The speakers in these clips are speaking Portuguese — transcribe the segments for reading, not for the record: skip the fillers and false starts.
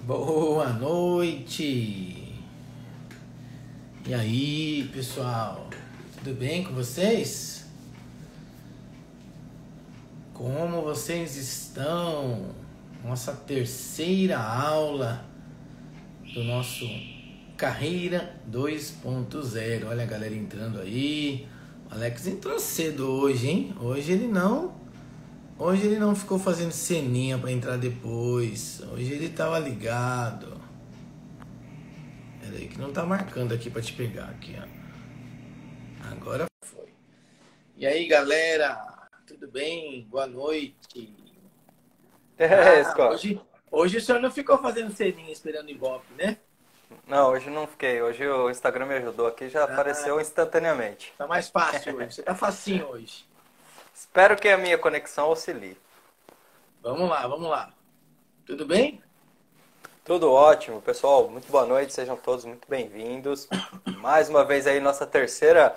Boa noite! E aí, pessoal? Tudo bem com vocês? Como vocês estão? Nossa terceira aula do nosso Carreira 2.0. Olha a galera entrando aí. O Alex entrou cedo hoje, hein? Hoje ele não ficou fazendo ceninha para entrar depois. Hoje ele tava ligado. Pera aí que não tá marcando aqui para te pegar aqui, ó. Agora foi. E aí, galera? Tudo bem? Boa noite. Scott. Hoje o senhor não ficou fazendo ceninha esperando o Ibope, né? Não, hoje não fiquei. Hoje o Instagram me ajudou aqui, já apareceu instantaneamente. Tá mais fácil hoje. Você tá facinho hoje. Espero que a minha conexão auxilie. Vamos lá. Tudo bem? Tudo ótimo, pessoal. Muito boa noite, sejam todos muito bem-vindos. Mais uma vez aí nossa terceira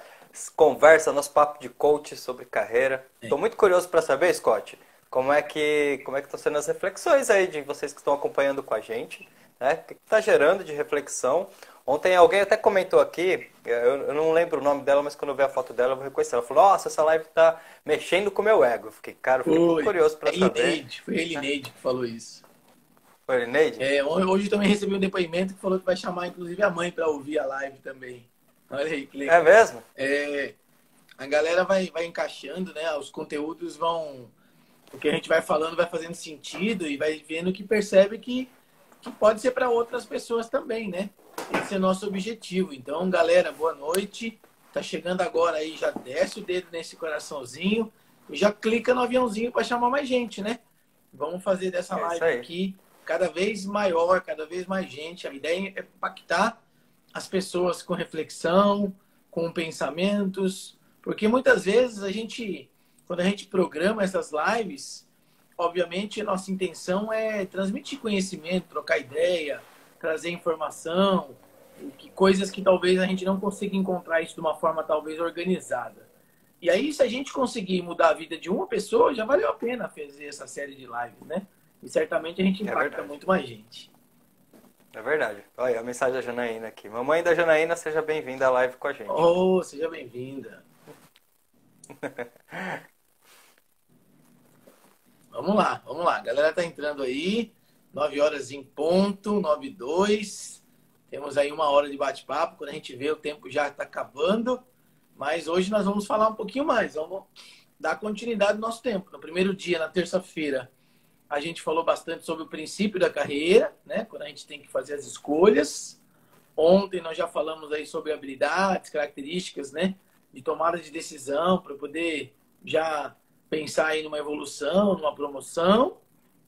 conversa, nosso papo de coach sobre carreira. Estou muito curioso para saber, Scott, como é que estão sendo as reflexões aí de vocês que estão acompanhando com a gente, né? O que está gerando de reflexão? Ontem alguém até comentou aqui, eu não lembro o nome dela, mas quando eu ver a foto dela eu vou reconhecer. Ela falou, nossa, essa live está mexendo com o meu ego. Eu fiquei muito curioso para saber. Foi a Elineide que falou isso. Foi a Elineide? Hoje também recebi um depoimento que falou que vai chamar inclusive a mãe para ouvir a live também. Olha aí, que legal. É mesmo? A galera vai encaixando, né? Os conteúdos vão... O que a gente vai falando vai fazendo sentido e vai vendo que percebe que pode ser para outras pessoas também, né? Esse é o nosso objetivo. Então, galera, boa noite. Tá chegando agora aí, já desce o dedo nesse coraçãozinho e já clica no aviãozinho para chamar mais gente, né? Vamos fazer dessa live aqui cada vez maior, cada vez mais gente. A ideia é impactar as pessoas com reflexão, com pensamentos, porque muitas vezes quando a gente programa essas lives, obviamente a nossa intenção é transmitir conhecimento, trocar ideia, trazer informação, coisas que talvez a gente não consiga encontrar isso de uma forma talvez organizada. E aí, se a gente conseguir mudar a vida de uma pessoa, já valeu a pena fazer essa série de lives, né? E certamente a gente impacta muito mais gente. É verdade. Olha a mensagem da Janaína aqui. Mamãe da Janaína, seja bem-vinda à live com a gente. Oh, seja bem-vinda. Vamos lá. A galera tá entrando aí. 9 horas em ponto, 9:02. Temos aí 1 hora de bate-papo. Quando a gente vê, o tempo já está acabando. Mas hoje nós vamos falar um pouquinho mais. Vamos dar continuidade no nosso tempo. No primeiro dia, na terça-feira, a gente falou bastante sobre o princípio da carreira, né? Quando a gente tem que fazer as escolhas. Ontem nós já falamos aí sobre habilidades, características, né? De tomada de decisão para poder já pensar aí numa evolução, numa promoção.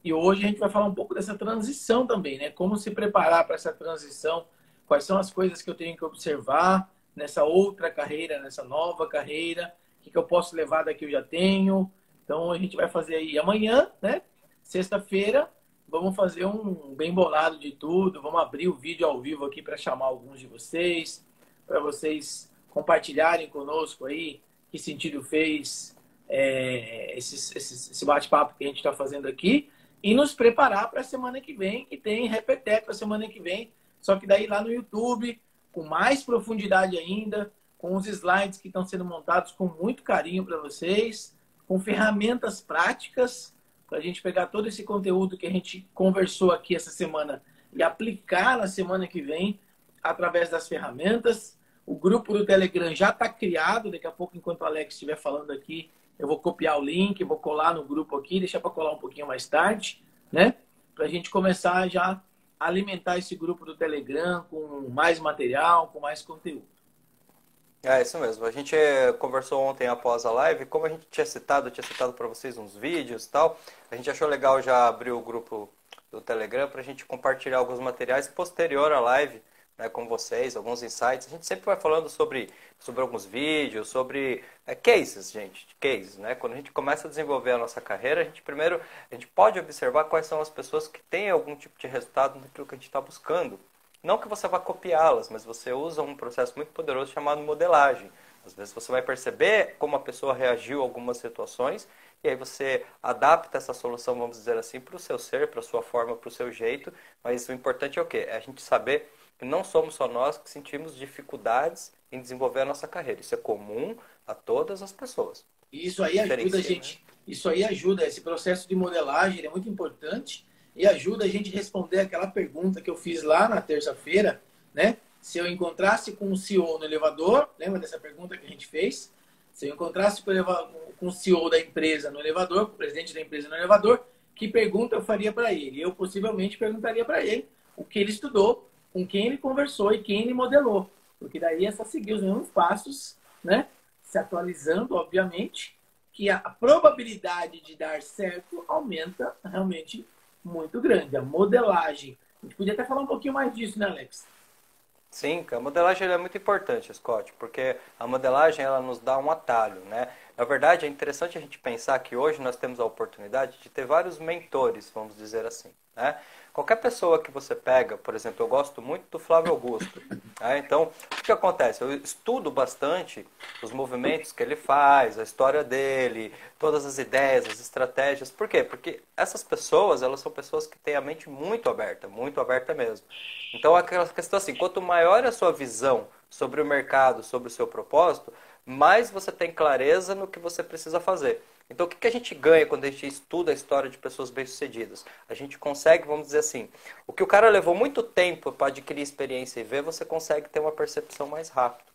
E hoje a gente vai falar um pouco dessa transição também, né? Como se preparar para essa transição, quais são as coisas que eu tenho que observar nessa outra carreira, nessa nova carreira, o que eu posso levar da que eu já tenho. Então a gente vai fazer aí amanhã, né? Sexta-feira, vamos fazer um bem bolado de tudo, vamos abrir o vídeo ao vivo aqui para chamar alguns de vocês, para vocês compartilharem conosco aí que sentido fez esse bate-papo que a gente está fazendo aqui e nos preparar para a semana que vem, que tem Repeteco a semana que vem, só que daí lá no YouTube, com mais profundidade ainda, com os slides que estão sendo montados com muito carinho para vocês, com ferramentas práticas, para a gente pegar todo esse conteúdo que a gente conversou aqui essa semana e aplicar na semana que vem através das ferramentas. O grupo do Telegram já está criado. Daqui a pouco, enquanto o Alex estiver falando aqui, eu vou copiar o link, vou colar no grupo aqui, deixar para colar um pouquinho mais tarde, né? Para a gente começar já a alimentar esse grupo do Telegram com mais material, com mais conteúdo. É isso mesmo. A gente conversou ontem após a live, como a gente tinha citado, eu tinha citado para vocês uns vídeos e tal. A gente achou legal já abrir o grupo do Telegram para a gente compartilhar alguns materiais posterior à live, né, com vocês, alguns insights. A gente sempre vai falando sobre alguns vídeos, sobre cases, gente, cases, né? Quando a gente começa a desenvolver a nossa carreira, a gente pode observar quais são as pessoas que têm algum tipo de resultado naquilo que a gente está buscando. Não que você vá copiá-las, mas você usa um processo muito poderoso chamado modelagem. Às vezes você vai perceber como a pessoa reagiu a algumas situações e aí você adapta essa solução, vamos dizer assim, para o seu ser, para a sua forma, para o seu jeito, mas o importante é o quê? É a gente saber que não somos só nós que sentimos dificuldades em desenvolver a nossa carreira. Isso é comum a todas as pessoas. E isso aí ajuda a gente, isso aí ajuda, esse processo de modelagem ele é muito importante e ajuda a gente a responder aquela pergunta que eu fiz lá na terça-feira, né? Se eu encontrasse com o CEO no elevador, lembra dessa pergunta que a gente fez? Se eu encontrasse com o CEO da empresa no elevador, com o presidente da empresa no elevador, que pergunta eu faria para ele? Eu possivelmente perguntaria para ele o que ele estudou, com quem ele conversou e quem ele modelou. Porque daí é só seguir os mesmos passos, né? Se atualizando, obviamente, que a probabilidade de dar certo aumenta realmente muito grande. A modelagem. A gente podia até falar um pouquinho mais disso, né, Alex? Sim, a modelagem é muito importante, Scott, porque a modelagem ela nos dá um atalho, né? Na verdade, é interessante a gente pensar que hoje nós temos a oportunidade de ter vários mentores, vamos dizer assim, né? Qualquer pessoa que você pega, por exemplo, eu gosto muito do Flávio Augusto, né? Então, o que acontece? Eu estudo bastante os movimentos que ele faz, a história dele, todas as ideias, as estratégias. Por quê? Porque essas pessoas, elas são pessoas que têm a mente muito aberta mesmo. Então, aquela questão assim, quanto maior é a sua visão sobre o mercado, sobre o seu propósito, mais você tem clareza no que você precisa fazer. Então, o que a gente ganha quando a gente estuda a história de pessoas bem-sucedidas? A gente consegue, vamos dizer assim, o que o cara levou muito tempo para adquirir experiência e ver, você consegue ter uma percepção mais rápida.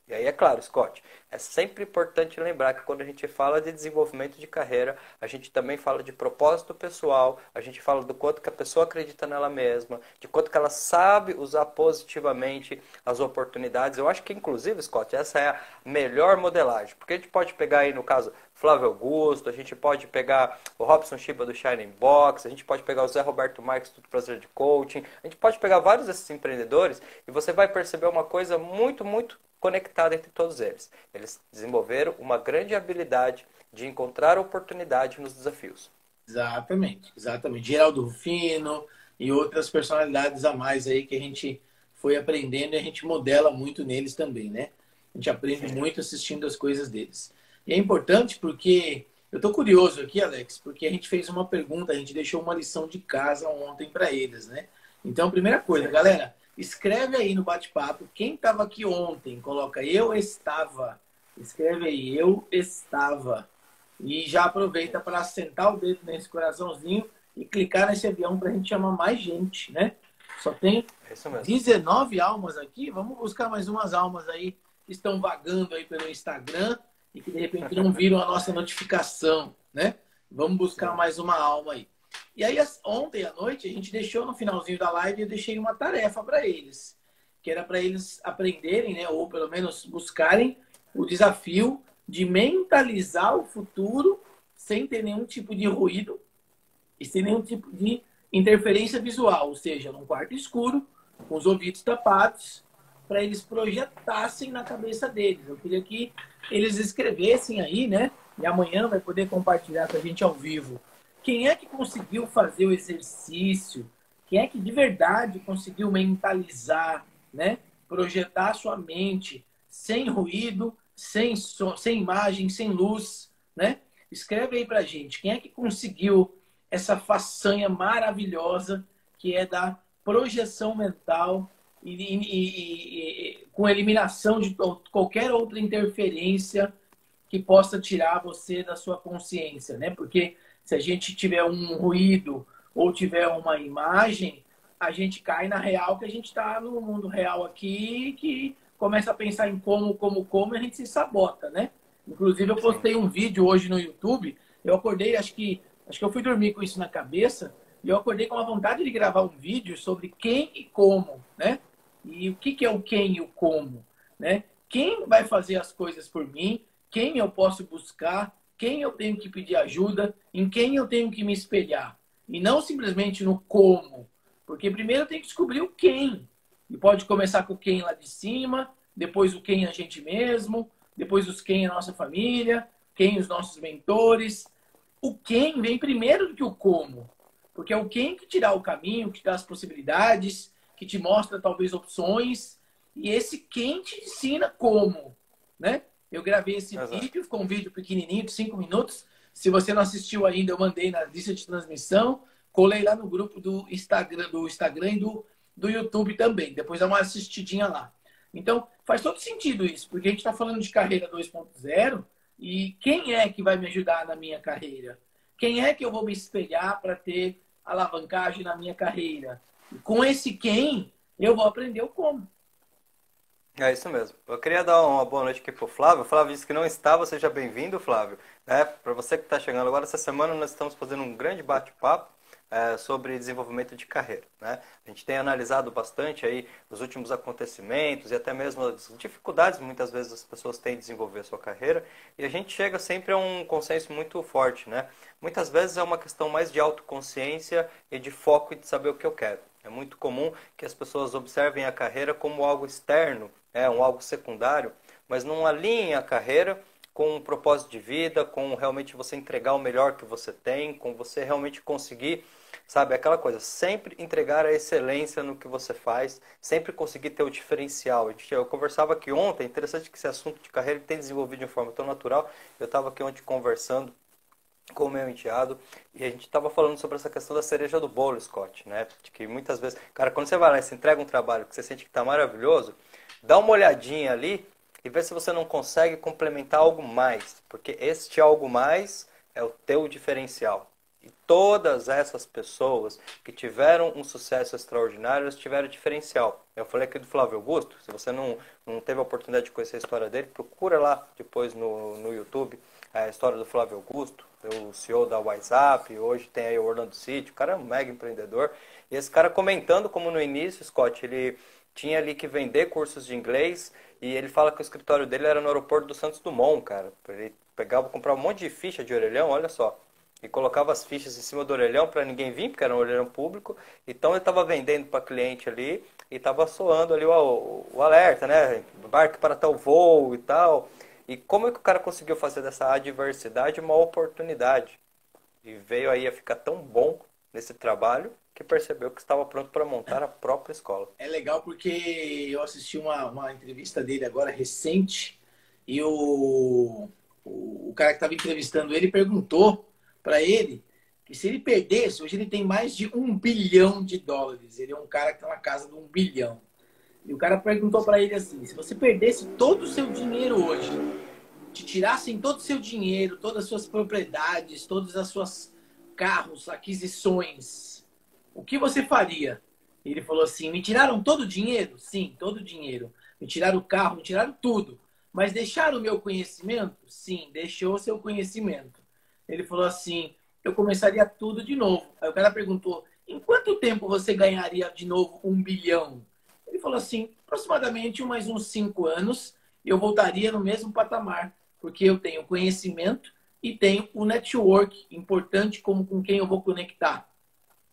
E aí, é claro, Scott, é sempre importante lembrar que quando a gente fala de desenvolvimento de carreira, a gente também fala de propósito pessoal, a gente fala do quanto que a pessoa acredita nela mesma, de quanto que ela sabe usar positivamente as oportunidades. Eu acho que, inclusive, Scott, essa é a melhor modelagem. Porque a gente pode pegar aí, no caso, Flávio Augusto, a gente pode pegar o Robson Shiba do Shining Box, a gente pode pegar o Zé Roberto Marques do Prazer de Coaching, a gente pode pegar vários desses empreendedores e você vai perceber uma coisa muito, muito conectada entre todos eles. Eles desenvolveram uma grande habilidade de encontrar oportunidade nos desafios. Exatamente, exatamente. Geraldo Rufino e outras personalidades a mais aí que a gente foi aprendendo e a gente modela muito neles também, né? A gente aprende muito assistindo as coisas deles. E é importante porque eu tô curioso aqui, Alex, porque a gente fez uma pergunta, a gente deixou uma lição de casa ontem para eles, né? Então, primeira coisa, galera, escreve aí no bate-papo quem estava aqui ontem, coloca eu estava. Escreve aí, eu estava. E já aproveita para sentar o dedo nesse coraçãozinho e clicar nesse avião para a gente chamar mais gente, né? Só tem 19 almas aqui. Vamos buscar mais umas almas aí que estão vagando aí pelo Instagram e que de repente não viram a nossa notificação, né? Vamos buscar mais uma alma aí. E aí, ontem à noite, a gente deixou no finalzinho da live, eu deixei uma tarefa para eles, que era para eles aprenderem, né? Ou pelo menos buscarem o desafio de mentalizar o futuro sem ter nenhum tipo de ruído e sem nenhum tipo de interferência visual, ou seja, num quarto escuro, com os ouvidos tapados, para eles projetassem na cabeça deles. Eu queria que eles escrevessem aí, né? E amanhã vai poder compartilhar com a gente ao vivo. Quem é que conseguiu fazer o exercício? Quem é que de verdade conseguiu mentalizar, né? Projetar sua mente sem ruído, sem som, sem imagem, sem luz, né? Escreve aí pra gente. Quem é que conseguiu essa façanha maravilhosa que é da projeção mental e com eliminação de qualquer outra interferência que possa tirar você da sua consciência, né? Porque se a gente tiver um ruído ou tiver uma imagem, a gente cai na real que a gente está no mundo real aqui, que começa a pensar em como, e a gente se sabota, né? Inclusive, eu postei um vídeo hoje no YouTube, eu acordei, acho que eu fui dormir com isso na cabeça, e eu acordei com a vontade de gravar um vídeo sobre quem e como, né? E o que é o quem e o como, né? Quem vai fazer as coisas por mim, quem eu posso buscar, quem eu tenho que pedir ajuda, em quem eu tenho que me espelhar. E não simplesmente no como. Porque primeiro eu tenho que descobrir o quem. E pode começar com o quem lá de cima, depois o quem a gente mesmo, depois os quem a nossa família, quem os nossos mentores. O quem vem primeiro do que o como. Porque é o quem que te dá o caminho, que te dá as possibilidades, que te mostra talvez opções. E esse quem te ensina como, né? Eu gravei esse vídeo, ficou um vídeo pequenininho de 5 minutos. Se você não assistiu ainda, eu mandei na lista de transmissão, colei lá no grupo do Instagram e do YouTube também. Depois dá uma assistidinha lá. Então, faz todo sentido isso, porque a gente está falando de carreira 2.0 e quem é que vai me ajudar na minha carreira? Quem é que eu vou me espelhar para ter alavancagem na minha carreira? E com esse quem, eu vou aprender o como. É isso mesmo. Eu queria dar uma boa noite aqui pro Flávio. O Flávio disse que não estava, seja bem-vindo, Flávio. Para você que está chegando agora, essa semana nós estamos fazendo um grande bate-papo sobre desenvolvimento de carreira, né? A gente tem analisado bastante aí os últimos acontecimentos e até mesmo as dificuldades que muitas vezes as pessoas têm de desenvolver a sua carreira e a gente chega sempre a um consenso muito forte, né? Muitas vezes é uma questão mais de autoconsciência e de foco e de saber o que eu quero. É muito comum que as pessoas observem a carreira como algo externo, algo secundário, mas não alinhem a carreira com um propósito de vida, com realmente você entregar o melhor que você tem, com você realmente conseguir, sabe, aquela coisa, sempre entregar a excelência no que você faz, sempre conseguir ter o diferencial. Eu conversava aqui ontem, é interessante que esse assunto de carreira tem desenvolvido de uma forma tão natural, eu estava aqui ontem conversando com o meu enteado, e a gente estava falando sobre essa questão da cereja do bolo, Scott, né? De que muitas vezes, cara, quando você vai lá e você entrega um trabalho que você sente que está maravilhoso, dá uma olhadinha ali e vê se você não consegue complementar algo mais, porque este algo mais é o teu diferencial. E todas essas pessoas que tiveram um sucesso extraordinário, elas tiveram diferencial. Eu falei aqui do Flávio Augusto, se você não teve a oportunidade de conhecer a história dele, procura lá depois no YouTube a história do Flávio Augusto, o CEO da WhatsApp, hoje tem aí o Orlando City, o cara é um mega empreendedor. E esse cara comentando como no início, Scott, ele tinha ali que vender cursos de inglês e ele fala que o escritório dele era no aeroporto do Santos Dumont, cara. Ele pegava, comprava um monte de ficha de orelhão, olha só, e colocava as fichas em cima do orelhão para ninguém vir, porque era um orelhão público. Então ele estava vendendo para cliente ali e estava soando ali o alerta, né? Embarque para tal voo e tal. E como é que o cara conseguiu fazer dessa adversidade uma oportunidade? E veio aí a ficar tão bom nesse trabalho que percebeu que estava pronto para montar a própria escola. É legal porque eu assisti uma entrevista dele agora recente e o cara que estava entrevistando ele perguntou para ele que se ele perdesse, hoje ele tem mais de US$ 1 bilhão. Ele é um cara que está na casa de 1 bilhão. E o cara perguntou para ele assim: se você perdesse todo o seu dinheiro hoje, te tirassem todo o seu dinheiro, todas as suas propriedades, todas as suas carros, aquisições, o que você faria? Ele falou assim: me tiraram todo o dinheiro? Sim, todo o dinheiro. Me tiraram o carro, me tiraram tudo. Mas deixaram o meu conhecimento? Sim, deixou o seu conhecimento. Ele falou assim: eu começaria tudo de novo. Aí o cara perguntou: em quanto tempo você ganharia de novo 1 bilhão? Ele falou assim: aproximadamente mais uns 5 anos eu voltaria no mesmo patamar, porque eu tenho conhecimento e tenho o network importante como com quem eu vou conectar,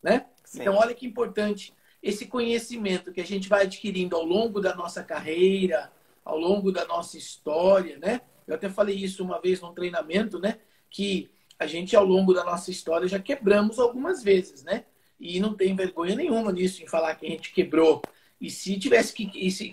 né? Sim. Então, olha que importante esse conhecimento que a gente vai adquirindo ao longo da nossa carreira, ao longo da nossa história, né? Eu até falei isso uma vez num treinamento, né? Que a gente, ao longo da nossa história, já quebramos algumas vezes, né? E não tem vergonha nenhuma nisso, em falar que a gente quebrou. E se tivesse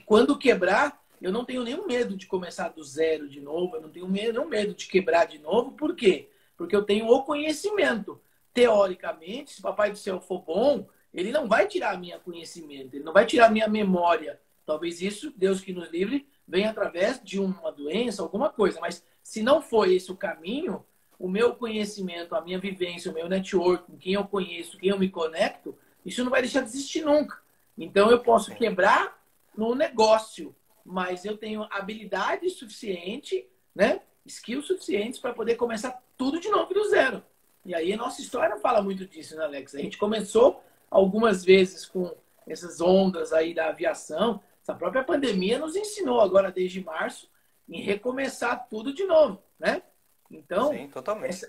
quando quebrar, eu não tenho nenhum medo de começar do zero de novo, eu não tenho nenhum medo de quebrar de novo. Por quê? Porque eu tenho o conhecimento. Teoricamente, se o Papai do Céu for bom, ele não vai tirar minha conhecimento, ele não vai tirar minha memória. Talvez isso, Deus que nos livre, venha através de uma doença, alguma coisa. Mas se não for esse o caminho, o meu conhecimento, a minha vivência, o meu network, com quem eu conheço, quem eu me conecto, isso não vai deixar de existir nunca. Então eu posso quebrar no negócio, mas eu tenho habilidade suficiente, né? Skills suficientes para poder começar tudo de novo do zero. E aí a nossa história fala muito disso, né, Alex? A gente começou algumas vezes com essas ondas aí da aviação. Essa própria pandemia nos ensinou agora, desde março, em recomeçar tudo de novo, né? Então, sim, totalmente.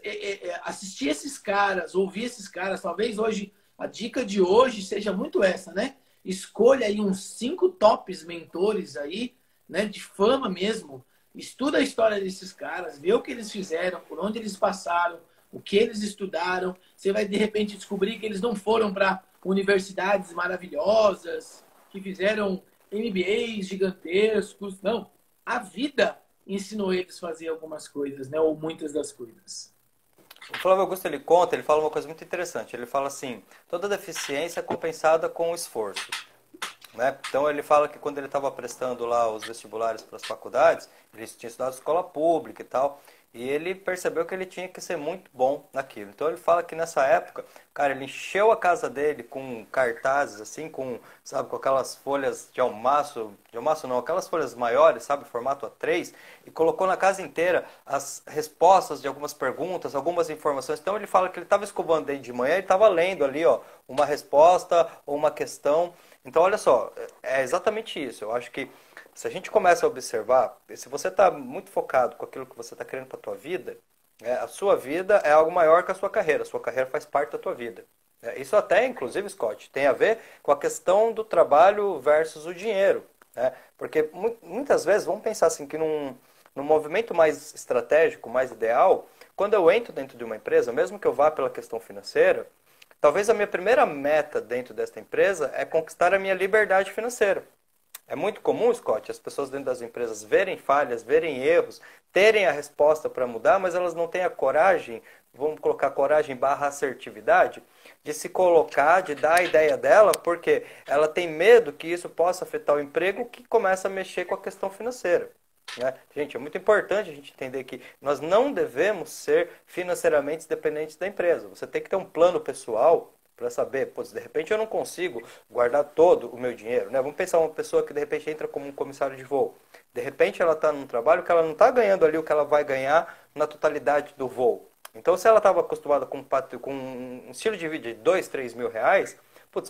Assistir esses caras, ouvir esses caras, talvez hoje, a dica de hoje seja muito essa, né? Escolha aí uns 5 tops mentores aí, né? De fama mesmo. Estuda a história desses caras, vê o que eles fizeram, por onde eles passaram, o que eles estudaram. Você vai, de repente, descobrir que eles não foram para universidades maravilhosas, que fizeram MBAs gigantescos. Não. A vida ensinou eles a fazer algumas coisas, né? Ou muitas das coisas. O Flávio Augusto, ele conta, ele fala uma coisa muito interessante. Ele fala assim, toda deficiência é compensada com esforço. Né? Então ele fala que quando ele estava prestando lá os vestibulares para as faculdades, ele tinha estudado escola pública e tal, e ele percebeu que ele tinha que ser muito bom naquilo. Então ele fala que nessa época, cara, ele encheu a casa dele com cartazes assim, com, sabe, com aquelas folhas de almaço não, aquelas folhas maiores, sabe, formato A3, e colocou na casa inteira as respostas de algumas perguntas, algumas informações. Então ele fala que ele estava escovando dente de manhã e estava lendo ali, ó, uma resposta ou uma questão. Então, olha só, é exatamente isso. Eu acho que se a gente começa a observar, se você está muito focado com aquilo que você está querendo para a tua vida, a sua vida é algo maior que a sua carreira. A sua carreira faz parte da tua vida. Isso até, inclusive, Scott, tem a ver com a questão do trabalho versus o dinheiro. Né? Porque muitas vezes, vamos pensar assim, que num movimento mais estratégico, mais ideal, quando eu entro dentro de uma empresa, mesmo que eu vá pela questão financeira, talvez a minha primeira meta dentro desta empresa é conquistar a minha liberdade financeira. É muito comum, Scott, as pessoas dentro das empresas verem falhas, verem erros, terem a resposta para mudar, mas elas não têm a coragem, vamos colocar coragem barra assertividade, de se colocar, de dar a ideia dela, porque ela tem medo que isso possa afetar o emprego que começa a mexer com a questão financeira. Né? Gente, é muito importante a gente entender que nós não devemos ser financeiramente dependentes da empresa. Você tem que ter um plano pessoal para saber, pô, de repente eu não consigo guardar todo o meu dinheiro. Né? Vamos pensar uma pessoa que de repente entra como um comissário de voo. De repente ela está num trabalho que ela não está ganhando ali o que ela vai ganhar na totalidade do voo. Então, se ela estava acostumada com um estilo de vida de 2, 3 mil reais, putz,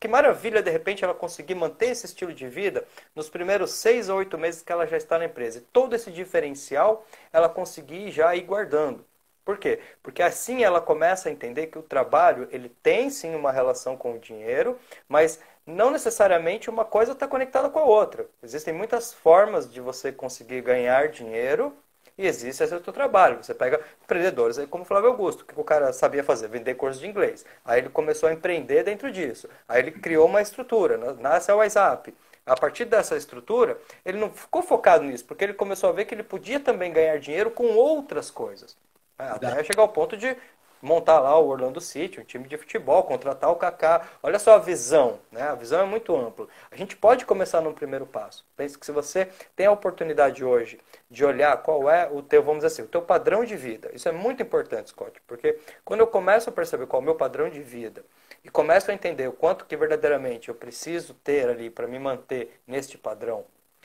que maravilha, de repente, ela conseguir manter esse estilo de vida nos primeiros 6 ou 8 meses que ela já está na empresa. E todo esse diferencial ela conseguir já ir guardando. Por quê? Porque assim ela começa a entender que o trabalho ele tem sim uma relação com o dinheiro, mas não necessariamente uma coisa está conectada com a outra. Existem muitas formas de você conseguir ganhar dinheiro e existe esse outro trabalho. Você pega empreendedores aí como o Flávio Augusto, que o cara sabia fazer, vender curso de inglês. Aí ele começou a empreender dentro disso. Aí ele criou uma estrutura, nasce a WhatsApp. A partir dessa estrutura, ele não ficou focado nisso, porque ele começou a ver que ele podia também ganhar dinheiro com outras coisas. Até chegar ao ponto de montar lá o Orlando City, um time de futebol, contratar o Kaká. Olha só a visão, né? A visão é muito ampla. A gente pode começar num primeiro passo. Pense que se você tem a oportunidade hoje de olhar qual é o teu, vamos dizer assim, o teu padrão de vida. Isso é muito importante, Scott, porque quando eu começo a perceber qual é o meu padrão de vida e começo a entender o quanto que verdadeiramente eu preciso ter ali para me manter neste padrão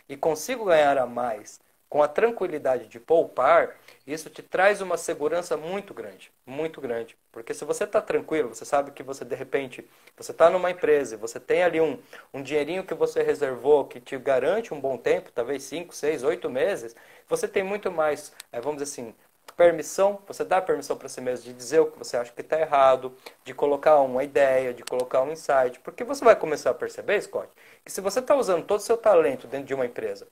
e consigo ganhar a mais com a tranquilidade de poupar, isso te traz uma segurança muito grande, muito grande. Porque se você está tranquilo, você sabe que você, de repente, você está numa empresa e você tem ali um dinheirinho que você reservou, que te garante um bom tempo, talvez 5, 6, 8 meses, você tem muito mais, vamos dizer assim, permissão, você dá permissão para si mesmo de dizer o que você acha que está errado, de colocar uma ideia, de colocar um insight. Porque você vai começar a perceber, Scott, que se você está usando todo o seu talento dentro de uma empresa,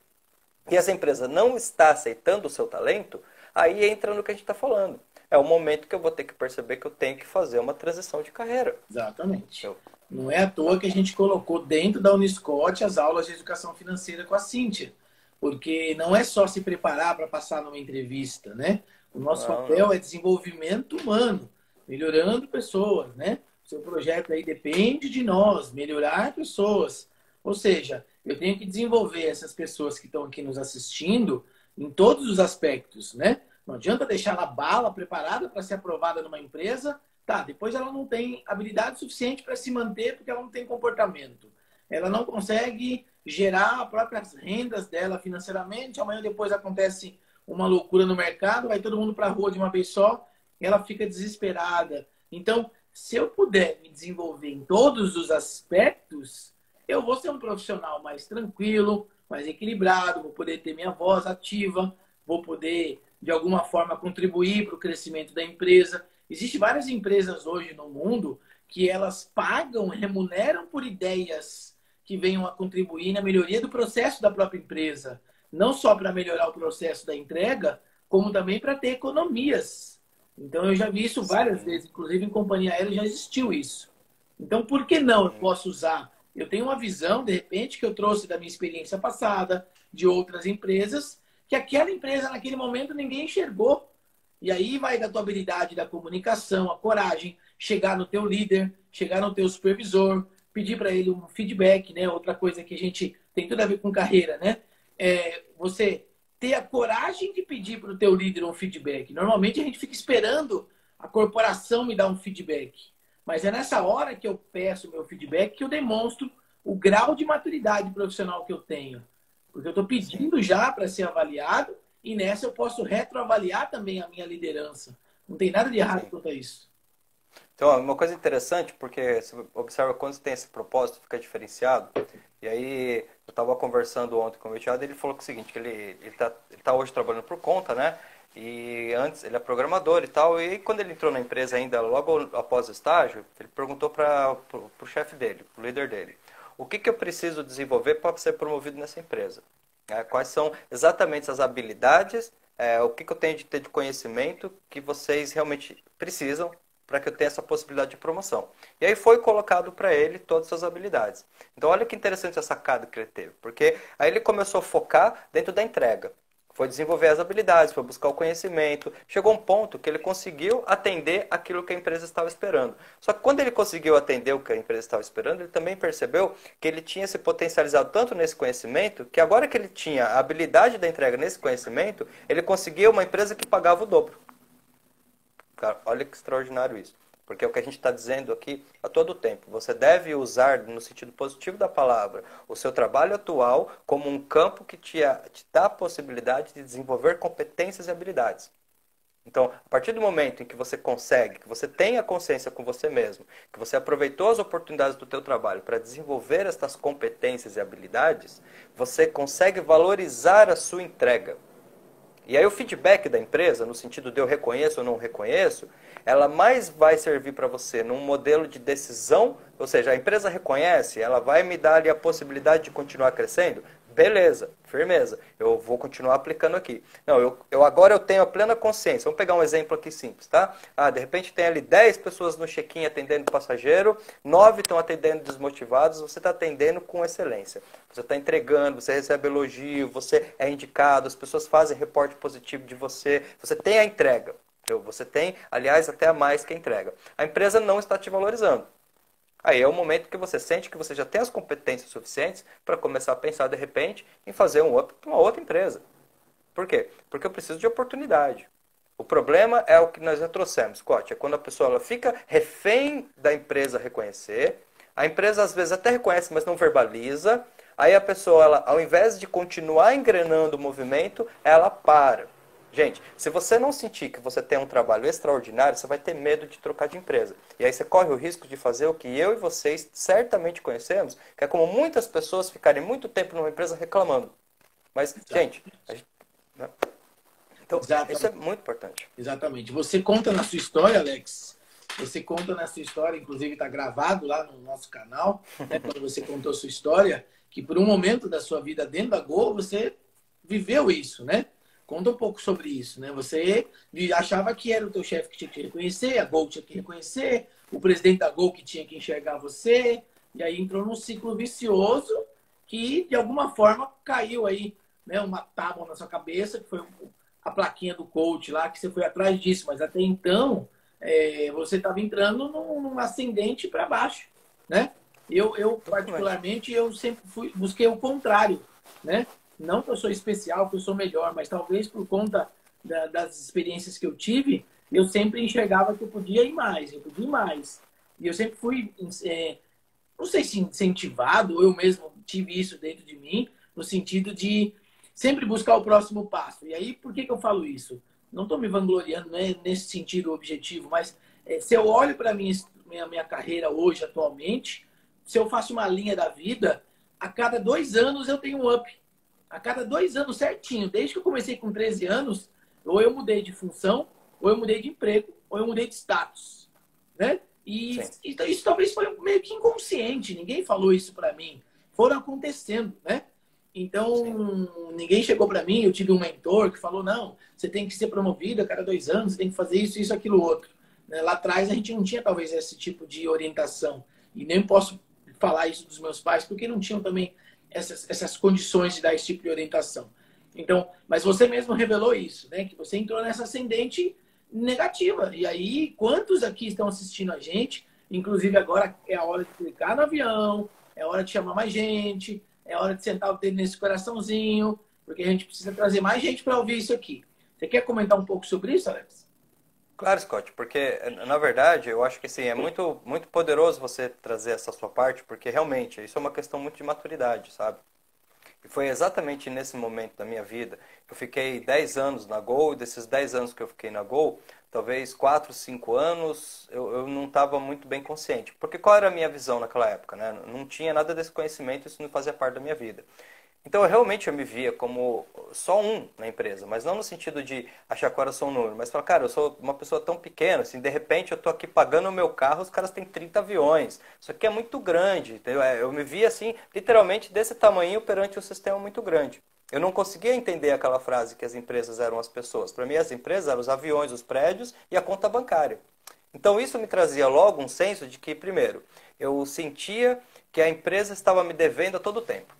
e essa empresa não está aceitando o seu talento, aí entra no que a gente está falando. É o momento que eu vou ter que perceber que eu tenho que fazer uma transição de carreira. Exatamente. Não é à toa que a gente colocou dentro da Uniscot as aulas de educação financeira com a Cíntia. Porque não é só se preparar para passar numa entrevista, né? O nosso papel é desenvolvimento humano, melhorando pessoas, né? O seu projeto aí depende de nós, melhorar pessoas. Ou seja, eu tenho que desenvolver essas pessoas que estão aqui nos assistindo em todos os aspectos, né? Não adianta deixar ela bala preparada para ser aprovada numa empresa, tá? Depois ela não tem habilidade suficiente para se manter porque ela não tem comportamento. Ela não consegue gerar as próprias rendas dela financeiramente. Amanhã depois acontece uma loucura no mercado, vai todo mundo para a rua de uma vez só, e ela fica desesperada. Então, se eu puder me desenvolver em todos os aspectos, eu vou ser um profissional mais tranquilo, mais equilibrado, vou poder ter minha voz ativa, vou poder, de alguma forma, contribuir para o crescimento da empresa. Existem várias empresas hoje no mundo que elas pagam, remuneram por ideias que venham a contribuir na melhoria do processo da própria empresa. Não só para melhorar o processo da entrega, como também para ter economias. Então, eu já vi isso várias vezes, inclusive em companhia aérea já existiu isso. Então, por que não eu posso usar? Eu tenho uma visão, de repente, que eu trouxe da minha experiência passada, de outras empresas, que aquela empresa, naquele momento, ninguém enxergou. E aí vai da tua habilidade da comunicação, a coragem, chegar no teu líder, chegar no teu supervisor, pedir para ele um feedback, né? Outra coisa que a gente tem tudo a ver com carreira, né? Você ter a coragem de pedir para o teu líder um feedback. Normalmente a gente fica esperando a corporação me dar um feedback. Mas é nessa hora que eu peço meu feedback que eu demonstro o grau de maturidade profissional que eu tenho. Porque eu estou pedindo já para ser avaliado e nessa eu posso retroavaliar também a minha liderança. Não tem nada de errado quanto a isso. Então, uma coisa interessante, porque você observa quando você tem esse propósito, fica diferenciado. E aí, eu estava conversando ontem com o meu enteado, ele falou que é o seguinte, que ele tá hoje trabalhando por conta, né? E antes, ele é programador e tal, e quando ele entrou na empresa ainda, logo após o estágio, ele perguntou para o chefe dele, para o líder dele, o que eu preciso desenvolver para ser promovido nessa empresa? Quais são exatamente as habilidades, o que eu tenho de ter de conhecimento que vocês realmente precisam para que eu tenha essa possibilidade de promoção. E aí foi colocado para ele todas as habilidades. Então olha que interessante a sacada que ele teve, porque aí ele começou a focar dentro da entrega. Foi desenvolver as habilidades, foi buscar o conhecimento. Chegou um ponto que ele conseguiu atender aquilo que a empresa estava esperando. Só que quando ele conseguiu atender o que a empresa estava esperando, ele também percebeu que ele tinha se potencializado tanto nesse conhecimento, que agora que ele tinha a habilidade da entrega nesse conhecimento, ele conseguia uma empresa que pagava o dobro. Cara, olha que extraordinário isso. Porque é o que a gente está dizendo aqui a todo tempo. Você deve usar, no sentido positivo da palavra, o seu trabalho atual como um campo que te dá a possibilidade de desenvolver competências e habilidades. Então, a partir do momento em que você consegue, que você tenha consciência com você mesmo, que você aproveitou as oportunidades do teu trabalho para desenvolver estas competências e habilidades, você consegue valorizar a sua entrega. E aí o feedback da empresa, no sentido de eu reconheço ou não reconheço, ela mais vai servir para você num modelo de decisão, ou seja, a empresa reconhece, ela vai me dar ali a possibilidade de continuar crescendo, beleza, firmeza, eu vou continuar aplicando aqui. Não, agora eu tenho a plena consciência, vamos pegar um exemplo aqui simples, tá? De repente tem ali 10 pessoas no check-in atendendo passageiro, 9 estão atendendo desmotivados, você está atendendo com excelência. Você está entregando, você recebe elogio, você é indicado, as pessoas fazem reporte positivo de você, você tem a entrega. Você tem, aliás, até a mais que a entrega. A empresa não está te valorizando. Aí é o momento que você sente que você já tem as competências suficientes para começar a pensar, de repente, em fazer um up para uma outra empresa. Por quê? Porque eu preciso de oportunidade. O problema é o que nós já trouxemos, Scott, é quando a pessoa ela fica refém da empresa reconhecer, a empresa às vezes até reconhece, mas não verbaliza, aí a pessoa, ela, ao invés de continuar engrenando o movimento, ela para. Gente, se você não sentir que você tem um trabalho extraordinário, você vai ter medo de trocar de empresa. E aí você corre o risco de fazer o que eu e vocês certamente conhecemos, que é como muitas pessoas ficarem muito tempo numa empresa reclamando. Mas, gente, né? Então, Exatamente. isso é muito importante. Exatamente. Você conta na sua história, Alex, você conta na sua história, inclusive está gravado lá no nosso canal, né, quando você contou a sua história, que por um momento da sua vida dentro da Gol, você viveu isso, né? Conta um pouco sobre isso, né? Você achava que era o teu chefe que tinha que reconhecer, a Gol tinha que reconhecer, o presidente da Gol que tinha que enxergar você, e aí entrou num ciclo vicioso que, de alguma forma, caiu aí, né? Uma tábua na sua cabeça, que foi a plaquinha do coach lá, que você foi atrás disso, mas até então você estava entrando num ascendente para baixo, né? Eu particularmente, eu sempre busquei o contrário, né? Não que eu sou especial, que eu sou melhor, mas talvez por conta das experiências que eu tive, eu sempre enxergava que eu podia ir mais, eu podia ir mais. E eu sempre fui, não sei se incentivado, ou eu mesmo tive isso dentro de mim, no sentido de sempre buscar o próximo passo. E aí, por que eu falo isso? Não estou me vangloriando, né, nesse sentido objetivo, mas se eu olho para a minha carreira hoje, atualmente, se eu faço uma linha da vida, a cada 2 anos eu tenho um up. A cada 2 anos certinho, desde que eu comecei com 13 anos, ou eu mudei de função, ou eu mudei de emprego, ou eu mudei de status, né? E isso talvez foi meio que inconsciente, ninguém falou isso para mim. Foram acontecendo, né? Então, ninguém chegou para mim, eu tive um mentor que falou, não, você tem que ser promovido a cada 2 anos, você tem que fazer isso, aquilo, outro. Lá atrás a gente não tinha talvez esse tipo de orientação. E nem posso falar isso dos meus pais, porque não tinham também essas condições de dar esse tipo de orientação. Então, mas você mesmo revelou isso, né? Que você entrou nessa ascendente negativa. E aí, quantos aqui estão assistindo a gente? Inclusive, agora é a hora de clicar no avião, é a hora de chamar mais gente, é a hora de sentar o dedo nesse coraçãozinho, porque a gente precisa trazer mais gente para ouvir isso aqui. Você quer comentar um pouco sobre isso, Alex? Claro, Scott, porque na verdade eu acho que sim, é muito, muito poderoso você trazer essa sua parte, porque realmente isso é uma questão muito de maturidade, sabe? E foi exatamente nesse momento da minha vida. Eu fiquei 10 anos na Gol, e desses 10 anos que eu fiquei na Gol, talvez 4, 5 anos, eu não estava muito bem consciente. Porque qual era a minha visão naquela época, né? Não tinha nada desse conhecimento, isso não fazia parte da minha vida. Então, realmente eu me via como só um na empresa, mas não no sentido de achar que eu era só um número, mas falar, cara, eu sou uma pessoa tão pequena, assim, de repente eu tô aqui pagando o meu carro, os caras têm 30 aviões. Isso aqui é muito grande, entendeu? Eu me via assim, literalmente desse tamanho perante um sistema muito grande. Eu não conseguia entender aquela frase que as empresas eram as pessoas. Para mim, as empresas eram os aviões, os prédios e a conta bancária. Então, isso me trazia logo um senso de que, primeiro, eu sentia que a empresa estava me devendo a todo tempo.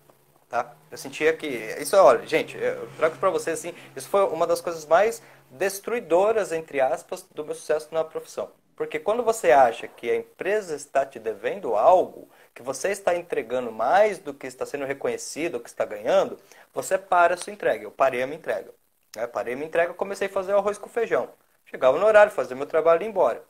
Tá? Eu sentia que isso, olha, gente, eu trago para vocês assim, isso foi uma das coisas mais destruidoras, entre aspas, do meu sucesso na profissão. Porque quando você acha que a empresa está te devendo algo, que você está entregando mais do que está sendo reconhecido, o que está ganhando, você para a sua entrega. Eu parei a minha entrega. Né? Parei a minha entrega, comecei a fazer o arroz com feijão. Chegava no horário, fazia meu trabalho e ia embora.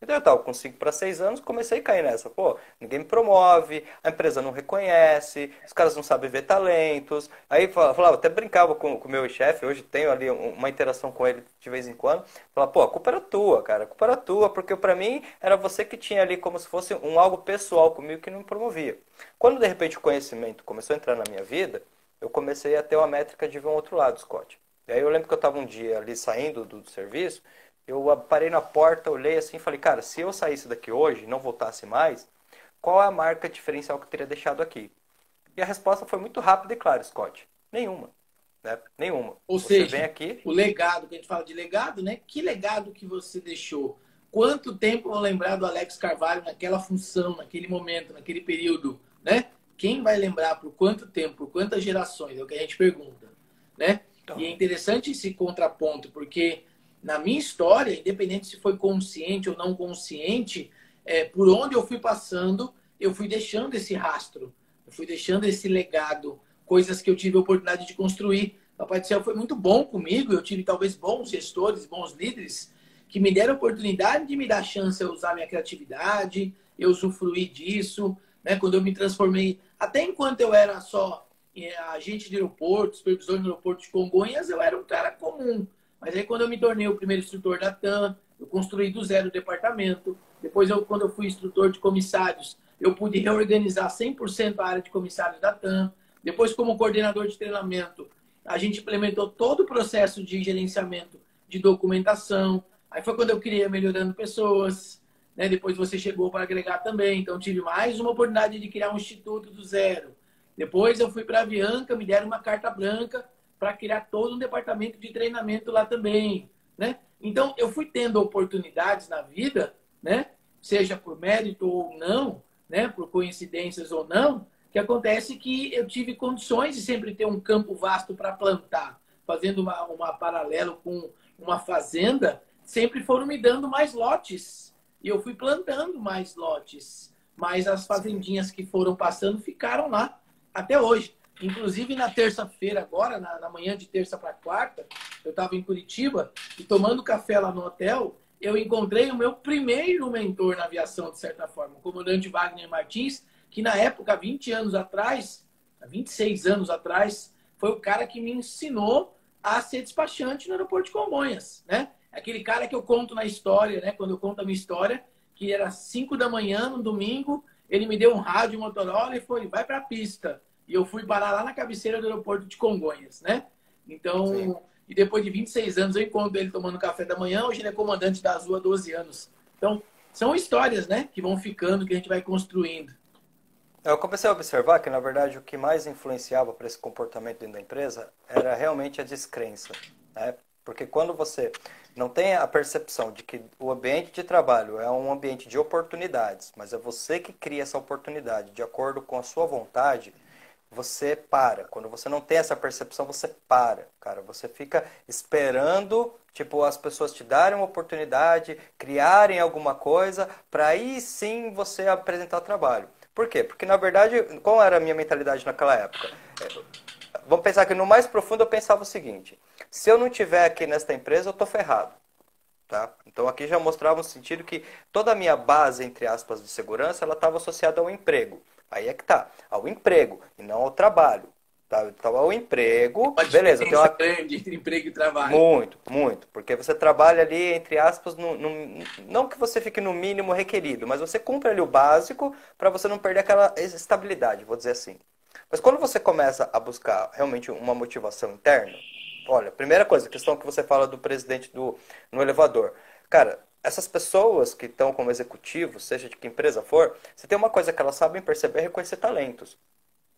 Então eu estava com 5 para 6 anos, comecei a cair nessa. Pô, ninguém me promove, a empresa não reconhece, os caras não sabem ver talentos. Aí falava, até brincava com o meu chefe, hoje tenho ali uma interação com ele de vez em quando. Falava, pô, a culpa era tua, cara, a culpa era tua, porque para mim era você que tinha ali como se fosse um algo pessoal comigo que não me promovia. Quando de repente o conhecimento começou a entrar na minha vida, eu comecei a ter uma métrica de ver um outro lado, Scott. E aí eu lembro que eu estava um dia ali saindo do serviço, eu parei na porta, olhei assim e falei, cara, se eu saísse daqui hoje e não voltasse mais, qual é a marca diferencial que eu teria deixado aqui? E a resposta foi muito rápida e clara, Scott. Nenhuma. Né? Nenhuma. Ou Você vem seja, aqui. o legado, que a gente fala de legado, né? Que legado que você deixou? Quanto tempo vão lembrar do Alex Carvalho naquela função, naquele momento, naquele período, né? Quem vai lembrar por quanto tempo, por quantas gerações? É o que a gente pergunta, né? Então, E é interessante esse contraponto, porque na minha história, independente se foi consciente ou não consciente, por onde eu fui passando, eu fui deixando esse rastro, eu fui deixando esse legado, coisas que eu tive a oportunidade de construir. O Papai do Céu foi muito bom comigo, eu tive talvez bons gestores, bons líderes, que me deram a oportunidade de me dar chance a usar minha criatividade, eu usufruir disso, né? Quando eu me transformei, até enquanto eu era só agente de aeroporto, supervisor no aeroporto de Congonhas, eu era um cara comum. Mas aí quando eu me tornei o primeiro instrutor da TAM, eu construí do zero o departamento. Depois, quando eu fui instrutor de comissários, eu pude reorganizar 100% a área de comissários da TAM. Depois, como coordenador de treinamento, a gente implementou todo o processo de gerenciamento de documentação. Aí foi quando eu criei Melhorando Pessoas. Né? Depois você chegou para agregar também. Então, tive mais uma oportunidade de criar um instituto do zero. Depois eu fui para a Avianca, me deram uma carta branca para criar todo um departamento de treinamento lá também, né? Então, eu fui tendo oportunidades na vida, né? Seja por mérito ou não, né? Por coincidências ou não, que acontece que eu tive condições de sempre ter um campo vasto para plantar. Fazendo uma paralelo com uma fazenda, sempre foram me dando mais lotes. E eu fui plantando mais lotes. Mas as fazendinhas que foram passando ficaram lá até hoje. Inclusive, na terça-feira, agora, na manhã de terça para quarta, eu estava em Curitiba e tomando café lá no hotel, eu encontrei o meu primeiro mentor na aviação, de certa forma, o comandante Wagner Martins, que na época, 20 anos atrás, 26 anos atrás, foi o cara que me ensinou a ser despachante no aeroporto de Congonhas, né? Aquele cara que eu conto na história, né? Quando eu conto a minha história, que era 5 da manhã, no domingo, ele me deu um rádio Motorola e foi, vai para a pista. E eu fui parar lá na cabeceira do aeroporto de Congonhas, né? Então, sim. E depois de 26 anos, eu encontro ele tomando café da manhã. Hoje ele é comandante da Azul há 12 anos. Então, são histórias, né? Que vão ficando, que a gente vai construindo. Eu comecei a observar que, na verdade, o que mais influenciava para esse comportamento dentro da empresa era realmente a descrença, né? Porque quando você não tem a percepção de que o ambiente de trabalho é um ambiente de oportunidades, mas é você que cria essa oportunidade de acordo com a sua vontade, você para. Quando você não tem essa percepção, você para, cara. Você fica esperando, tipo, as pessoas te darem uma oportunidade, criarem alguma coisa, para aí sim você apresentar trabalho. Por quê? Porque, na verdade, qual era a minha mentalidade naquela época? Vamos pensar que no mais profundo eu pensava o seguinte: se eu não tiver aqui nesta empresa, eu tô ferrado. Tá? Então aqui já mostrava no sentido que toda a minha base, entre aspas, de segurança, ela estava associada ao emprego. Aí é que tá, ao emprego e não ao trabalho. Tá? Então ao emprego, Uma beleza, eu tenho diferença uma... grande entre emprego e trabalho. Muito, muito. Porque você trabalha ali, entre aspas, não que você fique no mínimo requerido, mas você cumpre ali o básico para você não perder aquela estabilidade, vou dizer assim. Mas quando você começa a buscar realmente uma motivação interna, olha, primeira coisa, a questão que você fala do presidente no elevador. Cara, essas pessoas que estão como executivos, seja de que empresa for, você tem uma coisa que elas sabem perceber é reconhecer talentos.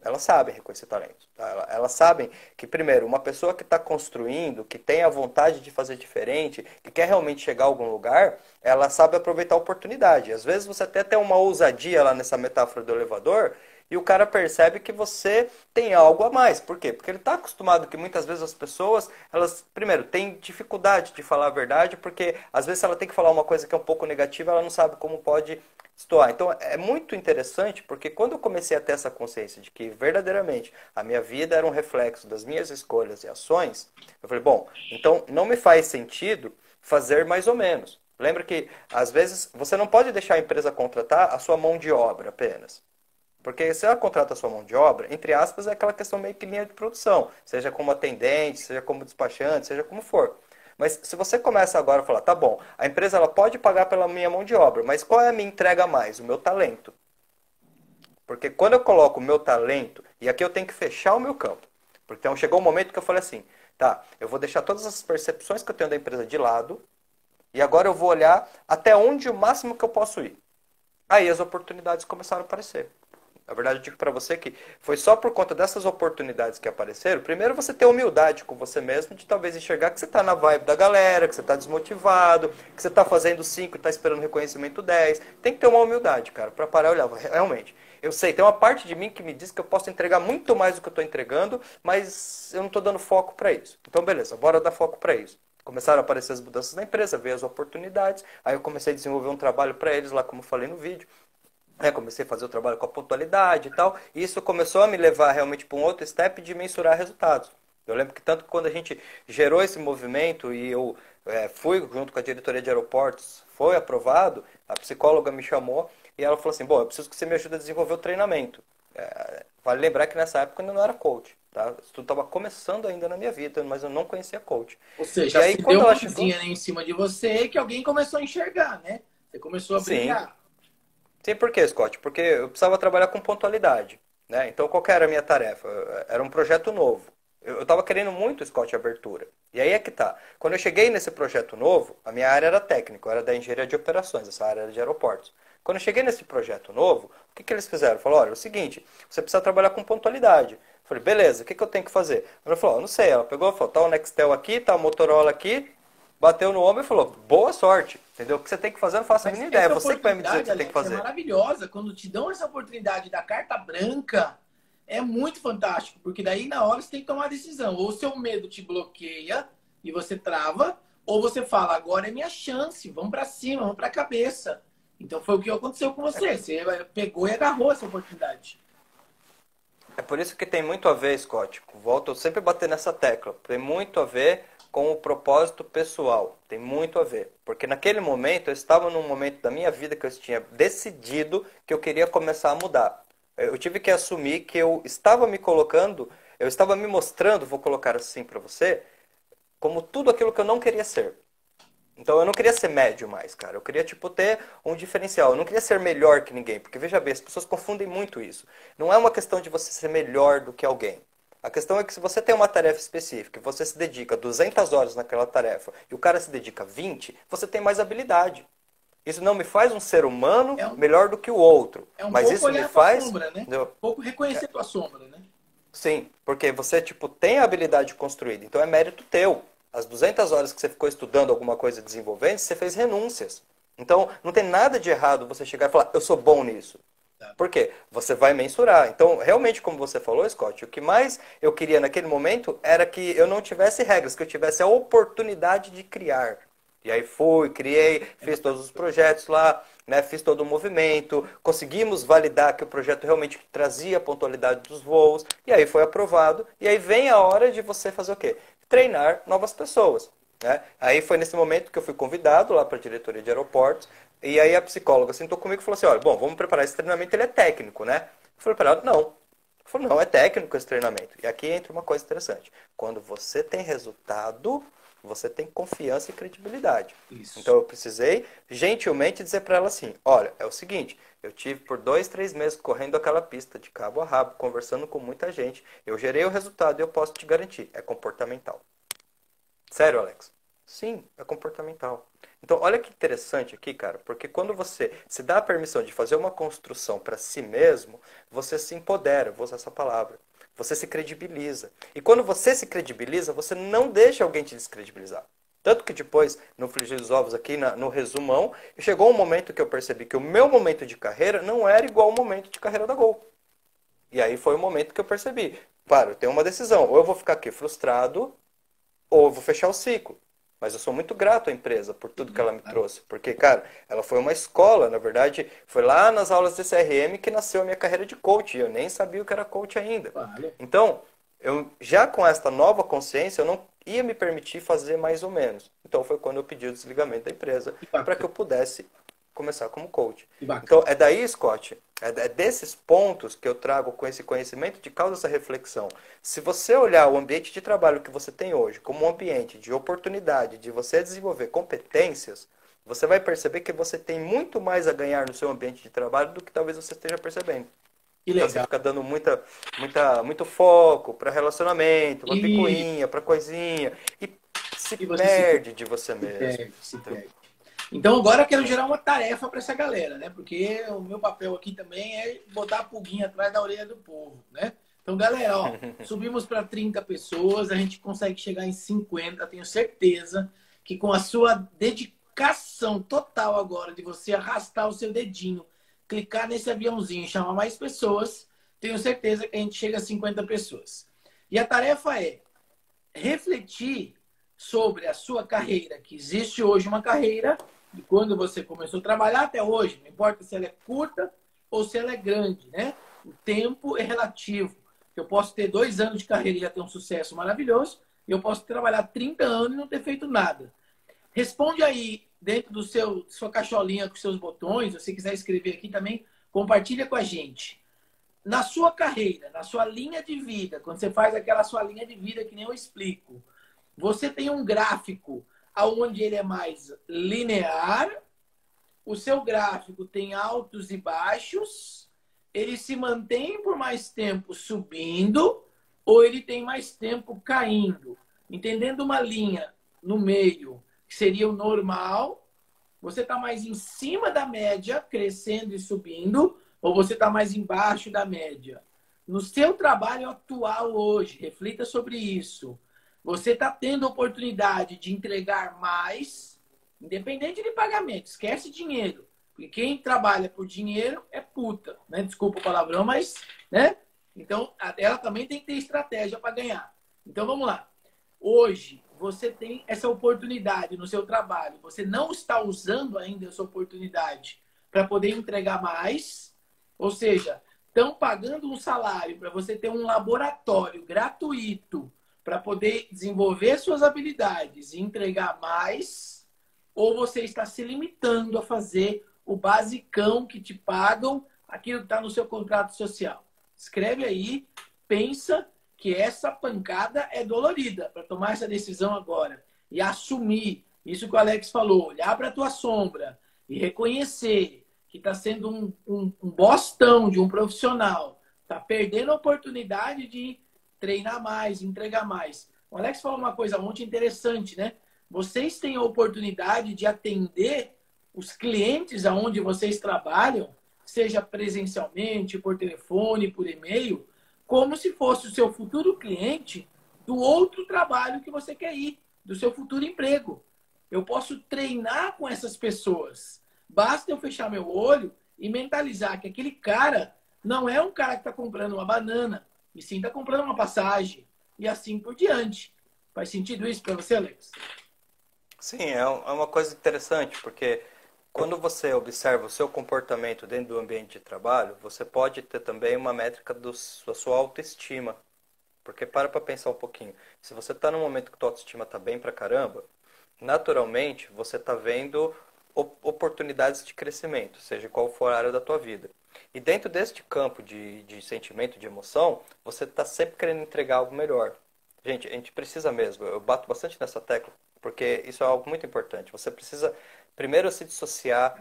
Elas sabem reconhecer talentos. Tá? Elas sabem que, primeiro, uma pessoa que está construindo, que tem a vontade de fazer diferente, que quer realmente chegar a algum lugar, ela sabe aproveitar a oportunidade. Às vezes você até tem uma ousadia lá nessa metáfora do elevador, e o cara percebe que você tem algo a mais. Por quê? Porque ele está acostumado que muitas vezes as pessoas, elas, primeiro, têm dificuldade de falar a verdade, porque às vezes ela tem que falar uma coisa que é um pouco negativa, ela não sabe como pode estoar. Então é muito interessante, porque quando eu comecei a ter essa consciência de que verdadeiramente a minha vida era um reflexo das minhas escolhas e ações, eu falei, bom, então não me faz sentido fazer mais ou menos. Lembra que, às vezes, você não pode deixar a empresa contratar a sua mão de obra apenas. Porque se ela contrata a sua mão de obra, entre aspas, é aquela questão meio que linha de produção. Seja como atendente, seja como despachante, seja como for. Mas se você começa agora a falar, tá bom, a empresa ela pode pagar pela minha mão de obra, mas qual é a minha entrega a mais? O meu talento. Porque quando eu coloco o meu talento, e aqui eu tenho que fechar o meu campo. Então chegou um momento que eu falei assim, tá, eu vou deixar todas as percepções que eu tenho da empresa de lado, e agora eu vou olhar até onde o máximo que eu posso ir. Aí as oportunidades começaram a aparecer. Na verdade, eu digo para você que foi só por conta dessas oportunidades que apareceram. Primeiro, você ter humildade com você mesmo, de talvez enxergar que você está na vibe da galera, que você está desmotivado, que você está fazendo 5 e está esperando reconhecimento 10. Tem que ter uma humildade, cara, para parar e olhar. Realmente, eu sei, tem uma parte de mim que me diz que eu posso entregar muito mais do que eu estou entregando, mas eu não estou dando foco para isso. Então, beleza, bora dar foco para isso. Começaram a aparecer as mudanças na empresa, veio as oportunidades, aí eu comecei a desenvolver um trabalho para eles lá, como eu falei no vídeo. Comecei a fazer o trabalho com a pontualidade e tal, e isso começou a me levar realmente para um outro step de mensurar resultados. Eu lembro que tanto que quando a gente gerou esse movimento e eu fui junto com a diretoria de aeroportos, foi aprovado, a psicóloga me chamou e ela falou assim, bom, eu preciso que você me ajude a desenvolver o treinamento. Vale lembrar que nessa época eu ainda não era coach, tá? Isso tudo estava começando ainda na minha vida, mas eu não conhecia coach. Ou seja, E aí, se quando deu ela uma chegou... luzinha em cima de você que alguém começou a enxergar, né? Você começou a Sim. brilhar. Sim, por quê, Scott? Porque eu precisava trabalhar com pontualidade, né? Então, qual que era a minha tarefa? Era um projeto novo. Eu estava querendo muito, Scott, abertura. E aí é que tá. Quando eu cheguei nesse projeto novo, a minha área era técnica, eu era da engenharia de operações, essa área era de aeroportos. Quando eu cheguei nesse projeto novo, o que que eles fizeram? Falaram, olha, é o seguinte, você precisa trabalhar com pontualidade. Eu falei, beleza, o que que eu tenho que fazer? Ela falou, não sei. Ela pegou e falou, tá o Nextel aqui, tá o Motorola aqui, bateu no ombro e falou, boa sorte. Entendeu? O que você tem que fazer, eu não faço a mínima ideia. É você que vai me dizer o que você tem que fazer. É maravilhosa. Quando te dão essa oportunidade da carta branca, é muito fantástico. Porque daí, na hora, você tem que tomar a decisão. Ou seu medo te bloqueia e você trava, ou você fala, agora é minha chance, vamos para cima, vamos para a cabeça. Então, foi o que aconteceu com você. Você pegou e agarrou essa oportunidade. É por isso que tem muito a ver, Scott. Volto eu sempre bater nessa tecla. Tem muito a ver com o propósito pessoal. Tem muito a ver. Porque naquele momento, eu estava num momento da minha vida que eu tinha decidido que eu queria começar a mudar. Eu tive que assumir que eu estava me colocando, eu estava me mostrando, vou colocar assim para você, como tudo aquilo que eu não queria ser. Então eu não queria ser médio mais, cara. Eu queria, tipo, ter um diferencial. Eu não queria ser melhor que ninguém. Porque, veja bem, as pessoas confundem muito isso. Não é uma questão de você ser melhor do que alguém. A questão é que se você tem uma tarefa específica e você se dedica 200 horas naquela tarefa e o cara se dedica 20, você tem mais habilidade. Isso não me faz um ser humano melhor do que o outro. É um mas pouco isso olhar me a tua faz... sombra, né? Um pouco reconhecer a tua sombra, né? Sim, porque você, tipo, tem a habilidade construída. Então é mérito teu. As 200 horas que você ficou estudando alguma coisa desenvolvendo, você fez renúncias. Então, não tem nada de errado você chegar e falar, eu sou bom nisso. Tá. Por quê? Você vai mensurar. Então, realmente, como você falou, Scott, o que mais eu queria naquele momento era que eu não tivesse regras, que eu tivesse a oportunidade de criar. E aí fui, criei, fiz todos os projetos lá, né, fiz todo o movimento, conseguimos validar que o projeto realmente trazia a pontualidade dos voos, e aí foi aprovado, e aí vem a hora de você fazer o quê? Treinar novas pessoas. Né? Aí foi nesse momento que eu fui convidado lá para a diretoria de aeroportos, e aí a psicóloga sentou comigo e falou assim, olha, bom, vamos preparar esse treinamento, ele é técnico, né? Eu falei para ela, não. Eu falei, não, é técnico esse treinamento. E aqui entra uma coisa interessante. Quando você tem resultado, você tem confiança e credibilidade. Isso. Então eu precisei gentilmente dizer para ela assim, olha, é o seguinte, eu tive por 2, 3 meses correndo aquela pista de cabo a rabo, conversando com muita gente, eu gerei o resultado e eu posso te garantir, é comportamental. Sério, Alex? Sim, é comportamental. Então, olha que interessante aqui, cara, porque quando você se dá a permissão de fazer uma construção para si mesmo, você se empodera, vou usar essa palavra. Você se credibiliza. E quando você se credibiliza, você não deixa alguém te descredibilizar. Tanto que depois, no frigir dos ovos aqui, no resumão, chegou um momento que eu percebi que o meu momento de carreira não era igual ao momento de carreira da Gol. E aí foi o momento que eu percebi, claro, eu tenho uma decisão, ou eu vou ficar aqui frustrado, ou eu vou fechar o ciclo. Mas eu sou muito grato à empresa por tudo que ela me trouxe. Porque, cara, ela foi uma escola, na verdade, foi lá nas aulas de CRM que nasceu a minha carreira de coach. E eu nem sabia o que era coach ainda. Vale. Então, eu já com esta nova consciência, eu não ia me permitir fazer mais ou menos. Então foi quando eu pedi o desligamento da empresa para que eu pudesse começar como coach. Então, é daí, Scott, é desses pontos que eu trago com esse conhecimento de causa essa reflexão. Se você olhar o ambiente de trabalho que você tem hoje como um ambiente de oportunidade, de você desenvolver competências, você vai perceber que você tem muito mais a ganhar no seu ambiente de trabalho do que talvez você esteja percebendo. Então você fica dando muito foco para relacionamento, para picuinha, para coisinha, e se perde de você mesmo. Se perde. Então agora eu quero gerar uma tarefa para essa galera, né? Porque o meu papel aqui também é botar a pulguinha atrás da orelha do povo, né? Então, galera, ó, subimos para 30 pessoas, a gente consegue chegar em 50, tenho certeza que com a sua dedicação total agora de você arrastar o seu dedinho, clicar nesse aviãozinho e chamar mais pessoas, tenho certeza que a gente chega a 50 pessoas. E a tarefa é refletir sobre a sua carreira, que existe hoje uma carreira de quando você começou a trabalhar até hoje, não importa se ela é curta ou se ela é grande, né? O tempo é relativo. Eu posso ter 2 anos de carreira e já ter um sucesso maravilhoso, e eu posso trabalhar 30 anos e não ter feito nada. Responde aí, dentro do sua caixolinha com seus botões, se você quiser escrever aqui também, compartilha com a gente. Na sua carreira, na sua linha de vida, quando você faz aquela sua linha de vida que nem eu explico, você tem um gráfico onde ele é mais linear, o seu gráfico tem altos e baixos, ele se mantém por mais tempo subindo ou ele tem mais tempo caindo. Entendendo uma linha no meio, que seria o normal, você está mais em cima da média, crescendo e subindo, ou você está mais embaixo da média? No seu trabalho atual hoje, reflita sobre isso. Você está tendo a oportunidade de entregar mais, independente de pagamento. Esquece dinheiro. Porque quem trabalha por dinheiro é puta, né? Desculpa o palavrão, mas, né? Então, ela também tem que ter estratégia para ganhar. Então, vamos lá. Hoje, você tem essa oportunidade no seu trabalho. Você não está usando ainda essa oportunidade para poder entregar mais. Ou seja, estão pagando um salário para você ter um laboratório gratuito para poder desenvolver suas habilidades e entregar mais, ou você está se limitando a fazer o basicão que te pagam, aquilo que está no seu contrato social. Escreve aí, pensa que essa pancada é dolorida para tomar essa decisão agora e assumir isso que o Alex falou, olhar para a tua sombra e reconhecer que está sendo um bostão de um profissional, está perdendo a oportunidade de treinar mais, entregar mais. O Alex falou uma coisa muito interessante, né? Vocês têm a oportunidade de atender os clientes aonde vocês trabalham, seja presencialmente, por telefone, por e-mail, como se fosse o seu futuro cliente do outro trabalho que você quer ir, do seu futuro emprego. Eu posso treinar com essas pessoas. Basta eu fechar meu olho e mentalizar que aquele cara não é um cara que está comprando uma banana, e sim está comprando uma passagem, e assim por diante. Faz sentido isso para você, Alex? Sim, é uma coisa interessante, porque quando você observa o seu comportamento dentro do ambiente de trabalho, você pode ter também uma métrica da sua autoestima. Porque para pensar um pouquinho. Se você está num momento que tua autoestima está bem pra caramba, naturalmente você está vendo oportunidades de crescimento, seja qual for a área da tua vida. E dentro deste campo de sentimento, de emoção, você está sempre querendo entregar algo melhor. Gente, a gente precisa mesmo, eu bato bastante nessa tecla, porque isso é algo muito importante. Você precisa primeiro se dissociar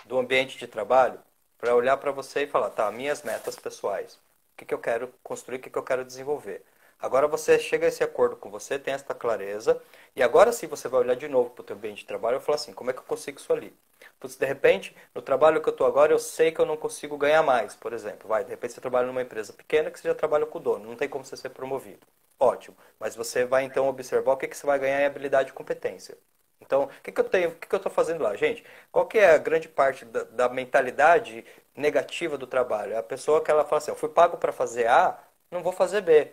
do ambiente de trabalho para olhar para você e falar, tá, minhas metas pessoais, o que eu quero construir, o que eu quero desenvolver. Agora você chega a esse acordo com você, tem esta clareza, e agora sim você vai olhar de novo para o teu ambiente de trabalho e falar assim, como é que eu consigo isso ali? Putz, de repente, no trabalho que eu estou agora, eu sei que eu não consigo ganhar mais, por exemplo. De repente você trabalha numa empresa pequena que você já trabalha com o dono, não tem como você ser promovido. Ótimo, mas você vai então observar o que você vai ganhar em habilidade e competência. Então, o que eu tenho, o que eu estou fazendo lá? Gente, qual que é a grande parte da mentalidade negativa do trabalho? É a pessoa que ela fala assim, eu fui pago para fazer A, não vou fazer B.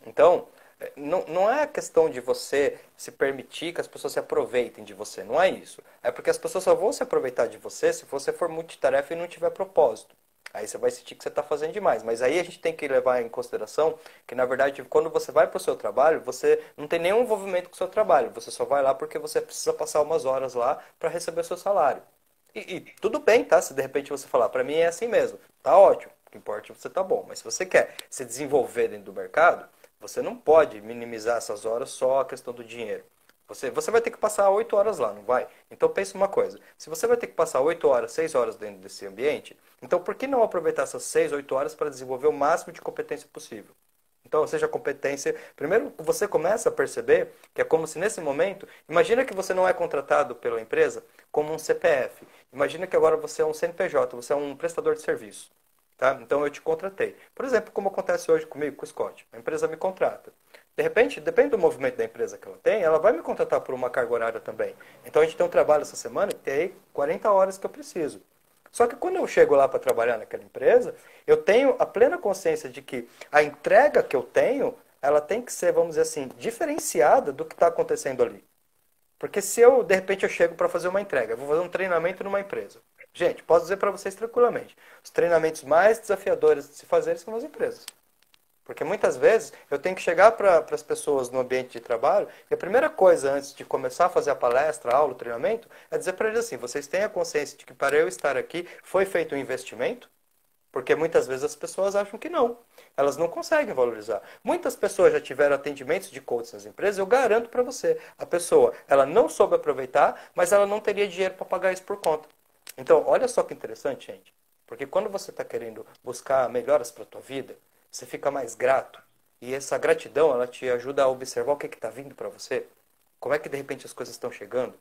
Então, não é a questão de você se permitir que as pessoas se aproveitem de você, não é isso. É porque as pessoas só vão se aproveitar de você se você for multitarefa e não tiver propósito. Aí você vai sentir que você está fazendo demais. Mas aí a gente tem que levar em consideração que, na verdade, quando você vai para o seu trabalho, você não tem nenhum envolvimento com o seu trabalho. Você só vai lá porque você precisa passar umas horas lá para receber o seu salário. E tudo bem, tá? Se de repente você falar, para mim é assim mesmo, tá ótimo. O que importa é você tá bom. Mas se você quer se desenvolver dentro do mercado, você não pode minimizar essas horas só a questão do dinheiro. Você vai ter que passar 8 horas lá, não vai? Então pense uma coisa, se você vai ter que passar 8 horas, 6 horas dentro desse ambiente, então por que não aproveitar essas 6, 8 horas para desenvolver o máximo de competência possível? Então, ou seja, a competência. Primeiro, você começa a perceber que é como se nesse momento. Imagina que você não é contratado pela empresa como um CPF. Imagina que agora você é um CNPJ, você é um prestador de serviço. Tá? Então, eu te contratei. Por exemplo, como acontece hoje comigo, com o Scott. A empresa me contrata. De repente, depende do movimento da empresa que ela tem, ela vai me contratar por uma carga horária também. Então, a gente tem um trabalho essa semana que tem aí 40 horas que eu preciso. Só que quando eu chego lá para trabalhar naquela empresa, eu tenho a plena consciência de que a entrega que eu tenho, ela tem que ser, vamos dizer assim, diferenciada do que está acontecendo ali. Porque se eu, de repente, eu chego para fazer uma entrega, eu vou fazer um treinamento numa empresa. Gente, posso dizer para vocês tranquilamente, os treinamentos mais desafiadores de se fazer são nas empresas. Porque muitas vezes eu tenho que chegar para as pessoas no ambiente de trabalho e a primeira coisa antes de começar a fazer a palestra, a aula, o treinamento, é dizer para eles assim, vocês têm a consciência de que para eu estar aqui foi feito um investimento? Porque muitas vezes as pessoas acham que não. Elas não conseguem valorizar. Muitas pessoas já tiveram atendimentos de coaching nas empresas, eu garanto para você, a pessoa, ela não soube aproveitar, mas ela não teria dinheiro para pagar isso por conta. Então, olha só que interessante, gente. Porque quando você está querendo buscar melhoras para a tua vida, você fica mais grato. E essa gratidão, ela te ajuda a observar o que está vindo para você. Como é que, de repente, as coisas estão chegando.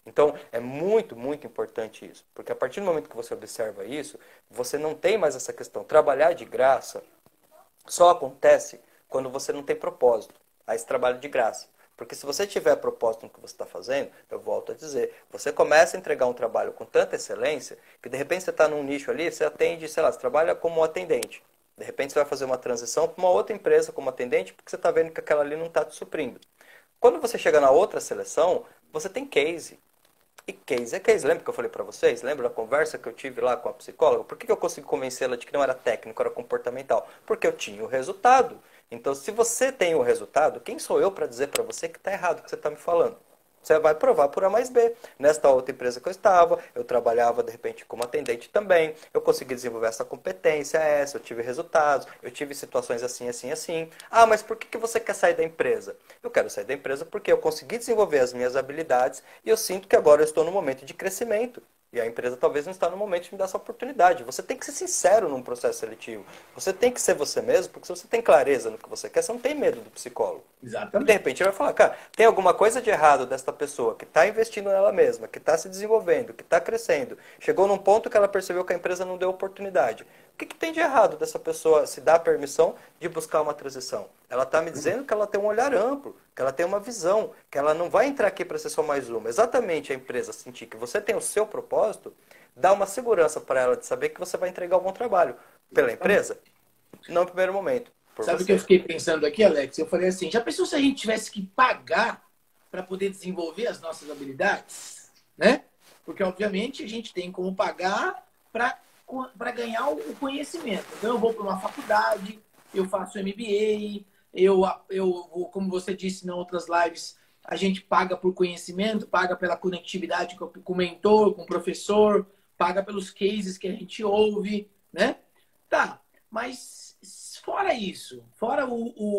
Então, é muito, muito importante isso. Porque a partir do momento que você observa isso, você não tem mais essa questão. Trabalhar de graça só acontece quando você não tem propósito. Aí esse trabalho de graça. Porque se você tiver propósito no que você está fazendo, eu volto a dizer, você começa a entregar um trabalho com tanta excelência, que de repente você está num nicho ali, você atende, sei lá, você trabalha como atendente. De repente você vai fazer uma transição para uma outra empresa como atendente, porque você está vendo que aquela ali não está te suprindo. Quando você chega na outra seleção, você tem case. E case é case. Lembra que eu falei para vocês? Lembra da conversa que eu tive lá com a psicóloga? Por que eu consegui convencê-la de que não era técnico, era comportamental? Porque eu tinha o resultado. Então, se você tem o resultado, quem sou eu para dizer para você que está errado o que você está me falando? Você vai provar por A mais B. Nesta outra empresa que eu estava, eu trabalhava de repente como atendente também. Eu consegui desenvolver essa competência, eu tive resultados, eu tive situações assim, assim, assim. Ah, mas por que você quer sair da empresa? Eu quero sair da empresa porque eu consegui desenvolver as minhas habilidades e eu sinto que agora eu estou no momento de crescimento. E a empresa talvez não está no momento de me dar essa oportunidade. Você tem que ser sincero num processo seletivo. Você tem que ser você mesmo, porque se você tem clareza no que você quer, você não tem medo do psicólogo. E de Exatamente. repente ele vai falar, cara, tem alguma coisa de errado desta pessoa que está investindo nela mesma, que está se desenvolvendo, que está crescendo. Chegou num ponto que ela percebeu que a empresa não deu oportunidade. O que tem de errado dessa pessoa se dar a permissão de buscar uma transição? Ela está me dizendo que ela tem um olhar amplo, que ela tem uma visão, que ela não vai entrar aqui para ser só mais uma. Exatamente a empresa sentir que você tem o seu propósito, dá uma segurança para ela de saber que você vai entregar um bom trabalho pela empresa, não no primeiro momento, por Sabe o que eu você. fiquei pensando aqui, Alex? Eu falei assim, já pensou se a gente tivesse que pagar para poder desenvolver as nossas habilidades, né? Porque, obviamente, a gente tem como pagar para ganhar o conhecimento. Então, eu vou para uma faculdade, eu faço MBA, como você disse em outras lives, a gente paga por conhecimento, paga pela conectividade com o mentor, com o professor, paga pelos cases que a gente ouve, né? Tá, mas fora isso, fora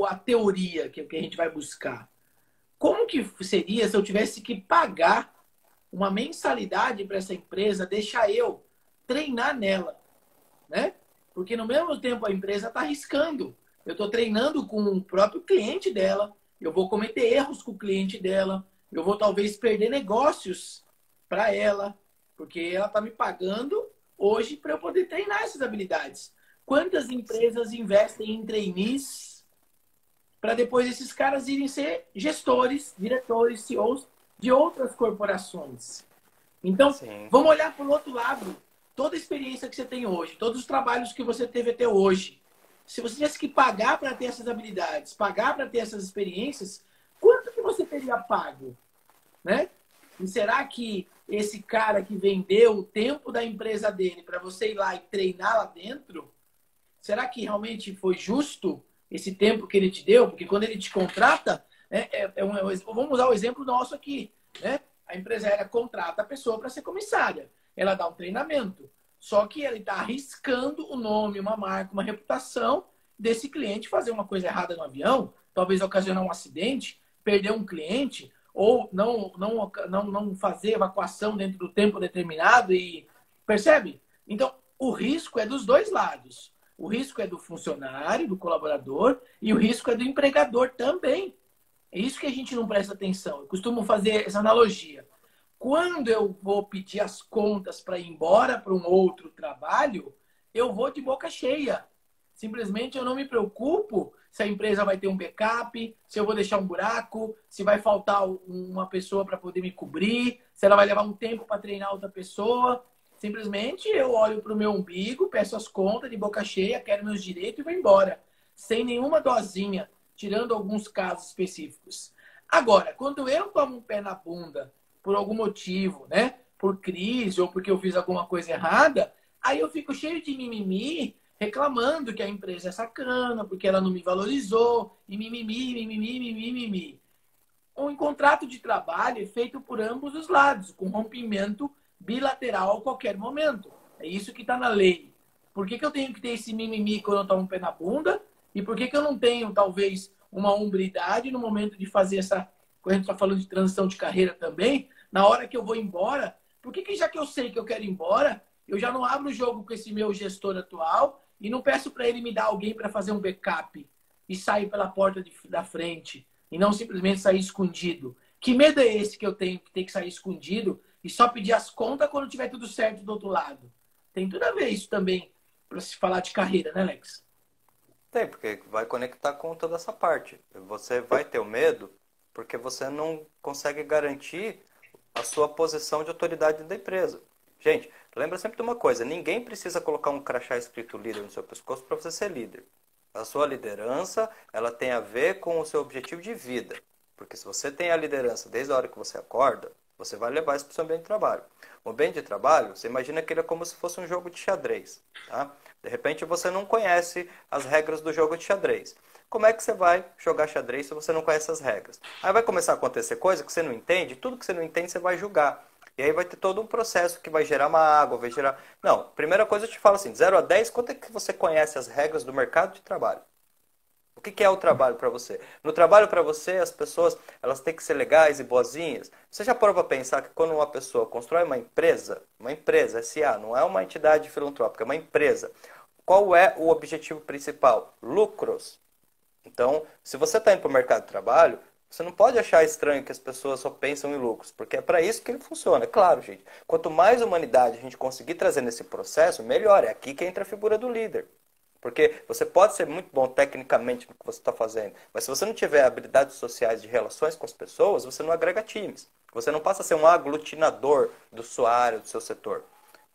a teoria que a gente vai buscar, como que seria se eu tivesse que pagar uma mensalidade para essa empresa, deixar eu treinar nela, né? Porque no mesmo tempo a empresa está arriscando. Eu estou treinando com o próprio cliente dela, eu vou cometer erros com o cliente dela, eu vou talvez perder negócios para ela, porque ela está me pagando hoje para eu poder treinar essas habilidades. Quantas empresas investem em trainees para depois esses caras irem ser gestores, diretores, CEOs de outras corporações? Então, Sim. vamos olhar para o outro lado. Toda a experiência que você tem hoje, todos os trabalhos que você teve até hoje, se você tivesse que pagar para ter essas habilidades, pagar para ter essas experiências, quanto que você teria pago? Né? E será que esse cara que vendeu o tempo da empresa dele para você ir lá e treinar lá dentro, será que realmente foi justo esse tempo que ele te deu? Porque quando ele te contrata, vamos usar o exemplo nosso aqui, né? A empresária contrata a pessoa para ser comissária. Ela dá um treinamento. Só que ele está arriscando o nome, uma marca, uma reputação desse cliente fazer uma coisa errada no avião, talvez ocasionar um acidente, perder um cliente, ou não fazer evacuação dentro do tempo determinado. E percebe? Então, o risco é dos dois lados. O risco é do funcionário, do colaborador, e o risco é do empregador também. É isso que a gente não presta atenção. Eu costumo fazer essa analogia. Quando eu vou pedir as contas para ir embora para um outro trabalho, eu vou de boca cheia. Simplesmente eu não me preocupo se a empresa vai ter um backup, se eu vou deixar um buraco, se vai faltar uma pessoa para poder me cobrir, se ela vai levar um tempo para treinar outra pessoa. Simplesmente eu olho para o meu umbigo, peço as contas de boca cheia, quero meus direitos e vou embora. Sem nenhuma dosinha, tirando alguns casos específicos. Agora, quando eu tomo um pé na bunda por algum motivo, né? Por crise ou porque eu fiz alguma coisa errada, aí eu fico cheio de mimimi, reclamando que a empresa é sacana, porque ela não me valorizou, e mimimi, mimimi, mimimi, mimimi. Um contrato de trabalho é feito por ambos os lados, com rompimento bilateral a qualquer momento. É isso que está na lei. Por que eu tenho que ter esse mimimi quando eu tomo um pé na bunda? E por que eu não tenho, talvez, uma hombridade no momento de fazer essa... Quando a gente está falando de transição de carreira também, na hora que eu vou embora, por que já que eu sei que eu quero ir embora, eu já não abro o jogo com esse meu gestor atual e não peço para ele me dar alguém para fazer um backup e sair pela porta da frente e não simplesmente sair escondido? Que medo é esse que eu tenho que ter que sair escondido e só pedir as contas quando tiver tudo certo do outro lado? Tem tudo a ver isso também para se falar de carreira, né, Alex? Tem, porque vai conectar com toda essa parte. Você vai ter o medo porque você não consegue garantir a sua posição de autoridade da empresa. Gente, lembra sempre de uma coisa, ninguém precisa colocar um crachá escrito líder no seu pescoço para você ser líder. A sua liderança, ela tem a ver com o seu objetivo de vida. Porque se você tem a liderança desde a hora que você acorda, você vai levar isso para o seu ambiente de trabalho. O ambiente de trabalho, você imagina que ele é como se fosse um jogo de xadrez. Tá? De repente você não conhece as regras do jogo de xadrez. Como é que você vai jogar xadrez se você não conhece as regras? Aí vai começar a acontecer coisa que você não entende, tudo que você não entende você vai julgar. E aí vai ter todo um processo que vai gerar uma água, vai gerar... Não, primeira coisa eu te falo assim, de 0 a 10, quanto é que você conhece as regras do mercado de trabalho? O que é o trabalho para você? No trabalho para você, as pessoas elas têm que ser legais e boazinhas. Você já parou para pensar que quando uma pessoa constrói uma empresa SA, não é uma entidade filantrópica, é uma empresa. Qual é o objetivo principal? Lucros. Então, se você está indo para o mercado de trabalho, você não pode achar estranho que as pessoas só pensam em lucros, porque é para isso que ele funciona. É claro, gente. Quanto mais humanidade a gente conseguir trazer nesse processo, melhor. É aqui que entra a figura do líder. Porque você pode ser muito bom tecnicamente no que você está fazendo, mas se você não tiver habilidades sociais de relações com as pessoas, você não agrega times. Você não passa a ser um aglutinador da sua área, do seu setor.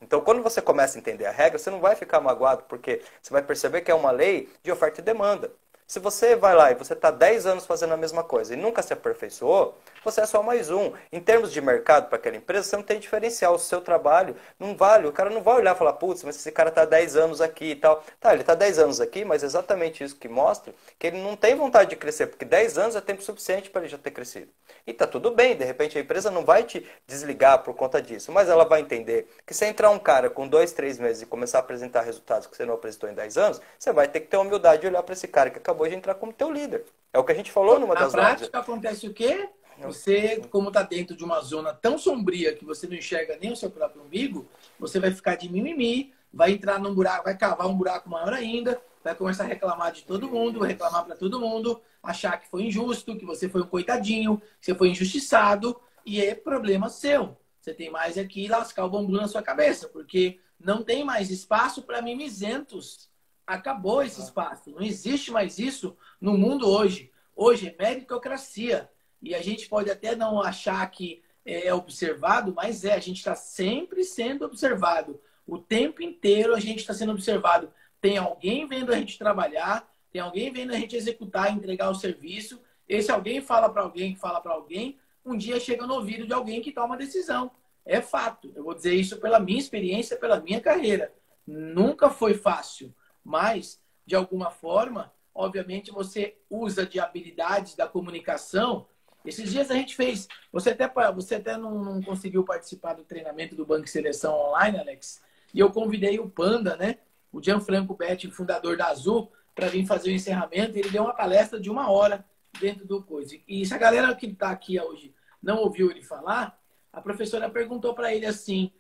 Então, quando você começa a entender a regra, você não vai ficar magoado, porque você vai perceber que é uma lei de oferta e demanda. Se você vai lá e você está 10 anos fazendo a mesma coisa e nunca se aperfeiçoou, você é só mais um. Em termos de mercado para aquela empresa, você não tem diferencial. O seu trabalho não vale. O cara não vai olhar e falar, putz, mas esse cara está 10 anos aqui e tal. Tá, ele está 10 anos aqui, mas é exatamente isso que mostra que ele não tem vontade de crescer, porque 10 anos é tempo suficiente para ele já ter crescido. E tá tudo bem, de repente a empresa não vai te desligar por conta disso, mas ela vai entender que se entrar um cara com 2, 3 meses e começar a apresentar resultados que você não apresentou em 10 anos, você vai ter que ter a humildade de olhar para esse cara que acabou de entrar como teu líder. É o que a gente falou numa das lives. Na prática acontece o quê? Você, como está dentro de uma zona tão sombria que você não enxerga nem o seu próprio umbigo, você vai ficar de mimimi, vai entrar num buraco, vai cavar um buraco maior ainda, vai começar a reclamar de todo mundo, reclamar para todo mundo, achar que foi injusto, que você foi um coitadinho, que você foi injustiçado, e é problema seu. Você tem mais aqui lascar o bambu na sua cabeça, porque não tem mais espaço para mimizentos. Acabou esse espaço. Não existe mais isso no mundo hoje. Hoje é meritocracia. E a gente pode até não achar que é observado, mas a gente está sempre sendo observado. O tempo inteiro a gente está sendo observado. Tem alguém vendo a gente trabalhar, tem alguém vendo a gente executar, entregar o serviço. Esse alguém fala para alguém, que fala para alguém, um dia chega no ouvido de alguém que toma uma decisão. É fato. Eu vou dizer isso pela minha experiência, pela minha carreira. Nunca foi fácil, mas, de alguma forma, obviamente, você usa de habilidades da comunicação. Esses dias a gente fez. Você até não conseguiu participar do treinamento do Banco de Seleção online, Alex. E eu convidei o Panda, né? O Gianfranco Betti, fundador da Azul, para vir fazer o encerramento. Ele deu uma palestra de 1 hora dentro do coisa. E se a galera que está aqui hoje não ouviu ele falar, a professora perguntou para ele assim: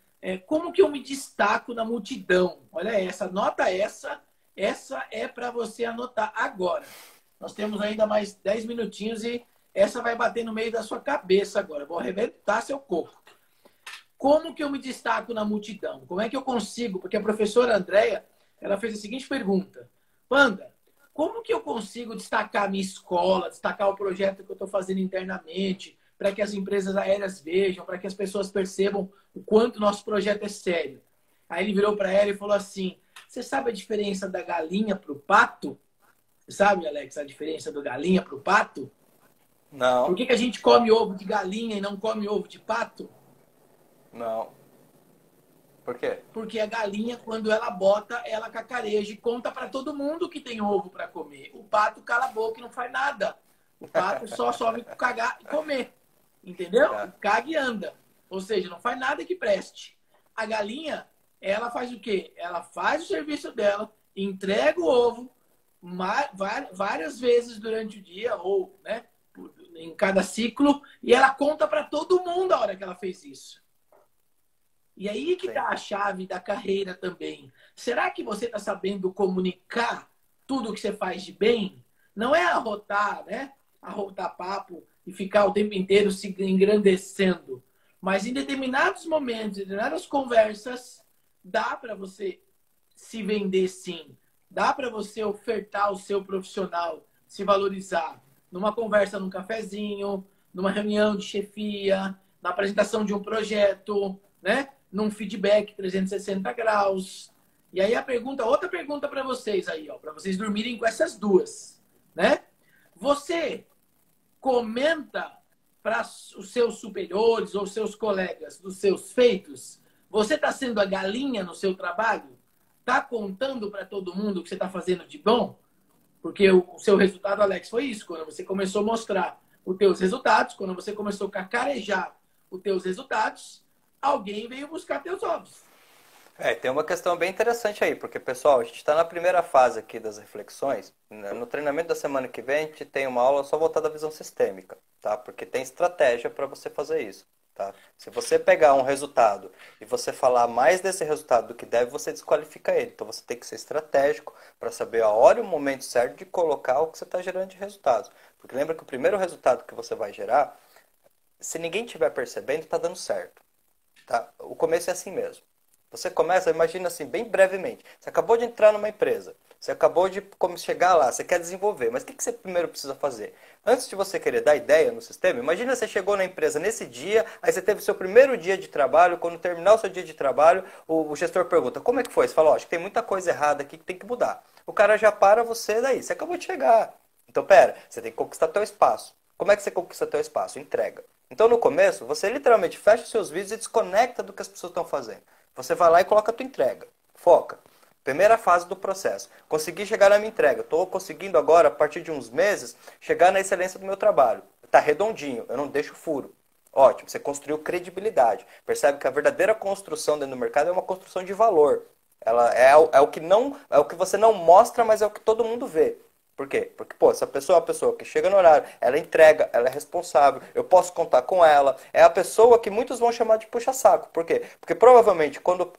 como que eu me destaco na multidão? Olha essa, anota essa. Essa é para você anotar agora. Nós temos ainda mais 10 minutinhos e essa vai bater no meio da sua cabeça agora. Vou arrebentar seu corpo. Como que eu me destaco na multidão? Como é que eu consigo? Porque a professora Andréia, ela fez a seguinte pergunta. Panda, como que eu consigo destacar a minha escola, destacar o projeto que eu estou fazendo internamente, para que as empresas aéreas vejam, para que as pessoas percebam o quanto nosso projeto é sério? Aí ele virou para ela e falou assim: você sabe a diferença da galinha para o pato? Você sabe, Alex, a diferença da galinha para o pato? Não. Por que a gente come ovo de galinha e não come ovo de pato? Não. Por quê? Porque a galinha, quando ela bota, ela cacareja e conta para todo mundo que tem ovo para comer. O pato cala a boca e não faz nada. O pato só sobe cagar e comer. Entendeu? Caga e anda. Ou seja, não faz nada que preste. A galinha, ela faz o quê? Ela faz o serviço dela, entrega o ovo várias vezes durante o dia, ou né, em cada ciclo, e ela conta para todo mundo a hora que ela fez isso. E aí que está a chave da carreira também. Será que você está sabendo comunicar tudo o que você faz de bem? Não é arrotar, né? Arrotar papo e ficar o tempo inteiro se engrandecendo. Mas em determinados momentos, em determinadas conversas, dá para você se vender sim. Dá para você ofertar o seu profissional, se valorizar. Numa conversa num cafezinho, numa reunião de chefia, na apresentação de um projeto, né? Num feedback 360 graus. E aí outra pergunta para vocês aí, ó, para vocês dormirem com essas duas, né? Você comenta para os seus superiores ou seus colegas dos seus feitos? Você está sendo a galinha no seu trabalho? Está contando para todo mundo o que você está fazendo de bom? Porque o seu resultado, Alex, foi isso. Quando você começou a mostrar os teus resultados, quando você começou a cacarejar os teus resultados, alguém veio buscar teus ovos. Tem uma questão bem interessante aí, porque, pessoal, a gente está na primeira fase aqui das reflexões. No treinamento da semana que vem, a gente tem uma aula só voltada à visão sistêmica, tá? Porque tem estratégia para você fazer isso, tá? Se você pegar um resultado e você falar mais desse resultado do que deve, você desqualifica ele. Então, você tem que ser estratégico para saber a hora e o momento certo de colocar o que você está gerando de resultados. Porque lembra que o primeiro resultado que você vai gerar, se ninguém estiver percebendo, está dando certo, tá? O começo é assim mesmo. Você começa, imagina assim, bem brevemente. Você acabou de entrar numa empresa. Você acabou de chegar lá, você quer desenvolver, mas o que você primeiro precisa fazer? Antes de você querer dar ideia no sistema, imagina você chegou na empresa nesse dia, aí você teve seu primeiro dia de trabalho, quando terminar o seu dia de trabalho, o gestor pergunta, como é que foi? Você fala, ó, acho que tem muita coisa errada aqui que tem que mudar. O cara já para você daí, você acabou de chegar. Então, pera, você tem que conquistar teu espaço. Como é que você conquista teu espaço? Entrega. Então, no começo, você literalmente fecha os seus vídeos e desconecta do que as pessoas estão fazendo. Você vai lá e coloca a tua entrega. Foca. Primeira fase do processo. Consegui chegar na minha entrega. Estou conseguindo agora, a partir de uns meses, chegar na excelência do meu trabalho. Está redondinho, eu não deixo furo. Ótimo, você construiu credibilidade. Percebe que a verdadeira construção dentro do mercado é uma construção de valor. Ela é o que não, é o que você não mostra, mas é o que todo mundo vê. Por quê? Porque, pô, essa pessoa é uma pessoa que chega no horário, ela entrega, ela é responsável, eu posso contar com ela. É a pessoa que muitos vão chamar de puxa-saco. Por quê? Porque provavelmente quando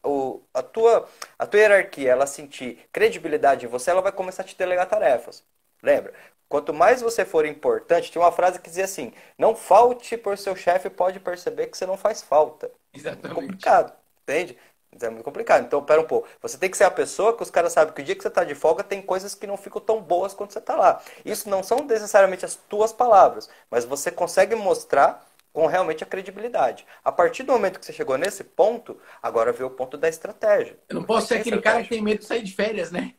a tua hierarquia ela sentir credibilidade em você, ela vai começar a te delegar tarefas. Lembra? Quanto mais você for importante, tinha uma frase que dizia assim, não falte por seu chefe pode perceber que você não faz falta. Exatamente. Complicado, entende? É muito complicado. Então, pera um pouco. Você tem que ser a pessoa que os caras sabem que o dia que você está de folga tem coisas que não ficam tão boas quando você está lá. Isso não são necessariamente as tuas palavras, mas você consegue mostrar com realmente a credibilidade. A partir do momento que você chegou nesse ponto, agora vê o ponto da estratégia. Eu não posso ser aquele cara que tem medo de sair de férias, né?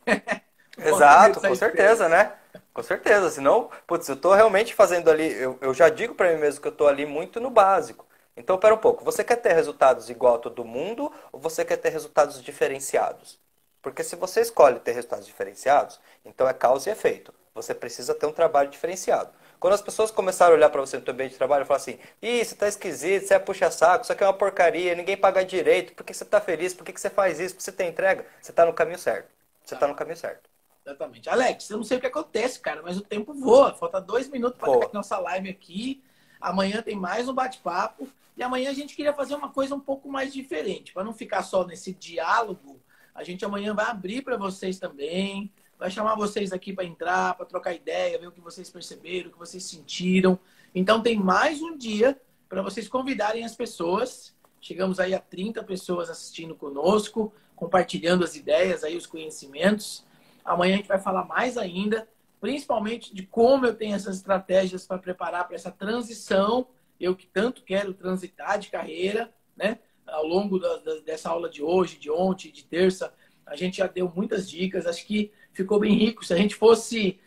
Exato, com certeza, né? Com certeza. Senão, putz, eu estou realmente fazendo ali, eu já digo para mim mesmo que eu estou ali muito no básico. Então, pera um pouco. Você quer ter resultados igual a todo mundo ou você quer ter resultados diferenciados? Porque se você escolhe ter resultados diferenciados, então é causa e efeito. Você precisa ter um trabalho diferenciado. Quando as pessoas começaram a olhar para você no seu ambiente de trabalho e falar assim, ih, você tá esquisito, você é puxa-saco, isso aqui é uma porcaria, ninguém paga direito, por que você tá feliz, por que você faz isso, por que você tem entrega? Você tá no caminho certo. Você tá no caminho certo. Exatamente. Alex, eu não sei o que acontece, cara, mas o tempo voa. Falta 2 minutos para acabar nossa live aqui. Amanhã tem mais um bate-papo. E amanhã a gente queria fazer uma coisa um pouco mais diferente. Para não ficar só nesse diálogo, a gente amanhã vai abrir para vocês também. Vai chamar vocês aqui para entrar, para trocar ideia, ver o que vocês perceberam, o que vocês sentiram. Então tem mais um dia para vocês convidarem as pessoas. Chegamos aí a 30 pessoas assistindo conosco, compartilhando as ideias, aí os conhecimentos. Amanhã a gente vai falar mais ainda, principalmente de como eu tenho essas estratégias para preparar para essa transição. Eu que tanto quero transitar de carreira, né? Ao longo dessa aula de hoje, de ontem, de terça, a gente já deu muitas dicas. Acho que ficou bem rico. Se a gente fosse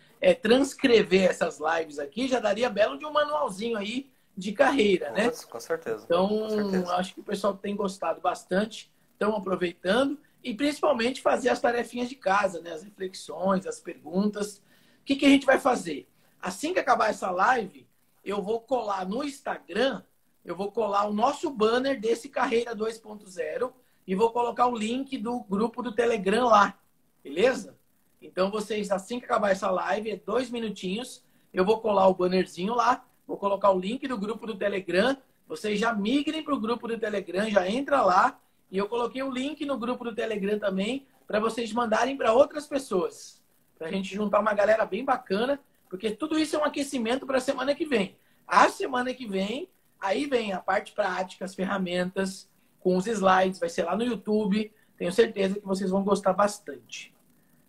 transcrever essas lives aqui, já daria belo de um manualzinho aí de carreira, né? Com certeza. Então, com certeza. acho que o pessoal tem gostado bastante, estão aproveitando. E principalmente fazer as tarefinhas de casa, né? As reflexões, as perguntas. O que a gente vai fazer? Assim que acabar essa live, eu vou colar no Instagram, eu vou colar o nosso banner desse Carreira 2.0 e vou colocar o link do grupo do Telegram lá, beleza? Então vocês, assim que acabar essa live, 2 minutinhos, eu vou colar o bannerzinho lá, vou colocar o link do grupo do Telegram, vocês já migrem para o grupo do Telegram, já entra lá, e eu coloquei o link no grupo do Telegram também, para vocês mandarem para outras pessoas, para a gente juntar uma galera bem bacana, porque tudo isso é um aquecimento para a semana que vem. A semana que vem, aí vem a parte prática, as ferramentas, com os slides, vai ser lá no YouTube. Tenho certeza que vocês vão gostar bastante.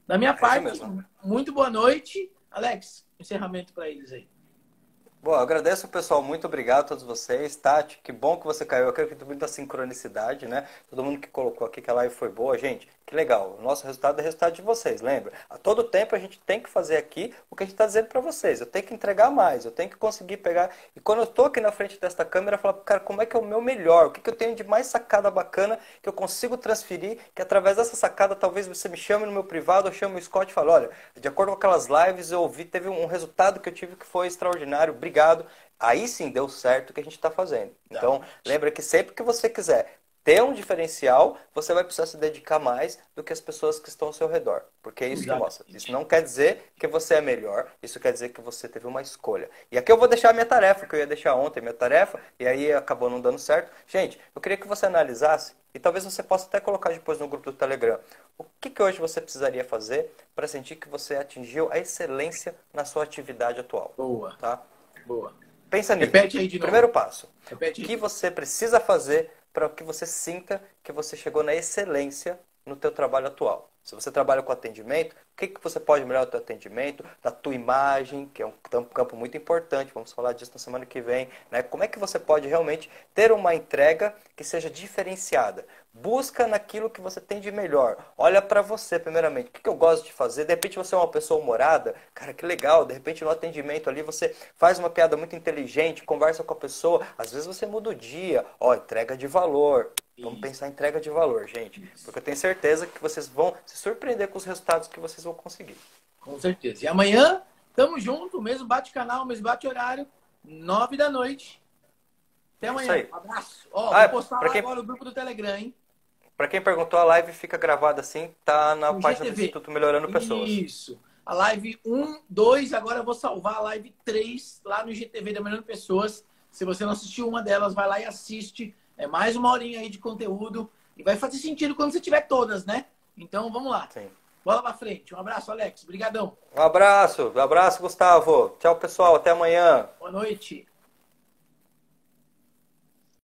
Da minha parte, muito boa noite. Alex, encerramento para eles aí. Bom, agradeço, pessoal. Muito obrigado a todos vocês. Tati, que bom que você caiu. Eu acredito muito na sincronicidade, né? Todo mundo que colocou aqui que a live foi boa. Gente, que legal. O nosso resultado é resultado de vocês, lembra? A todo tempo a gente tem que fazer aqui o que a gente está dizendo para vocês. Eu tenho que entregar mais, eu tenho que conseguir pegar. E quando eu estou aqui na frente desta câmera, eu falo, cara, como é que é o meu melhor? O que eu tenho de mais sacada bacana que eu consigo transferir? Que através dessa sacada, talvez você me chame no meu privado, eu chamo o Scott e falo, olha, de acordo com aquelas lives, eu ouvi, teve um resultado que eu tive que foi extraordinário. Obrigado. Aí sim deu certo o que a gente está fazendo. Então, lembra que sempre que você quiser ter um diferencial, você vai precisar se dedicar mais do que as pessoas que estão ao seu redor. Porque é isso que mostra. Isso não quer dizer que você é melhor, isso quer dizer que você teve uma escolha. E aqui eu vou deixar a minha tarefa, que eu ia deixar ontem minha tarefa, e aí acabou não dando certo. Gente, eu queria que você analisasse, e talvez você possa até colocar depois no grupo do Telegram, o que hoje você precisaria fazer para sentir que você atingiu a excelência na sua atividade atual. Boa. Tá? Boa. Pensa nisso. Repete aí de novo. Primeiro passo. Repete o que você precisa fazer para que você sinta que você chegou na excelência no teu trabalho atual. Se você trabalha com atendimento, o que você pode melhorar do teu atendimento, da tua imagem, que é um campo muito importante, vamos falar disso na semana que vem, né? Como é que você pode realmente ter uma entrega que seja diferenciada? Busca naquilo que você tem de melhor. Olha para você, primeiramente. O que eu gosto de fazer? De repente você é uma pessoa humorada. Cara, que legal. De repente no atendimento ali você faz uma piada muito inteligente, conversa com a pessoa. Às vezes você muda o dia. Ó, entrega de valor. Vamos pensar em entrega de valor, gente. Porque eu tenho certeza que vocês vão se surpreender com os resultados que vocês vão conseguir. Com certeza. E amanhã, tamo junto. Mesmo bate-canal, mesmo bate-horário. 9 da noite. Até amanhã. Um abraço. Ó, vou postar lá agora o grupo do Telegram, hein? Para quem perguntou, a live fica gravada assim, tá na página do Instituto Melhorando Pessoas. Isso. A live 1, 2, agora eu vou salvar a live 3 lá no IGTV da Melhorando Pessoas. Se você não assistiu uma delas, vai lá e assiste. É mais uma horinha aí de conteúdo. E vai fazer sentido quando você tiver todas, né? Então, vamos lá. Sim. Bola pra frente. Um abraço, Alex. Obrigadão. Um abraço, Gustavo. Tchau, pessoal. Até amanhã. Boa noite.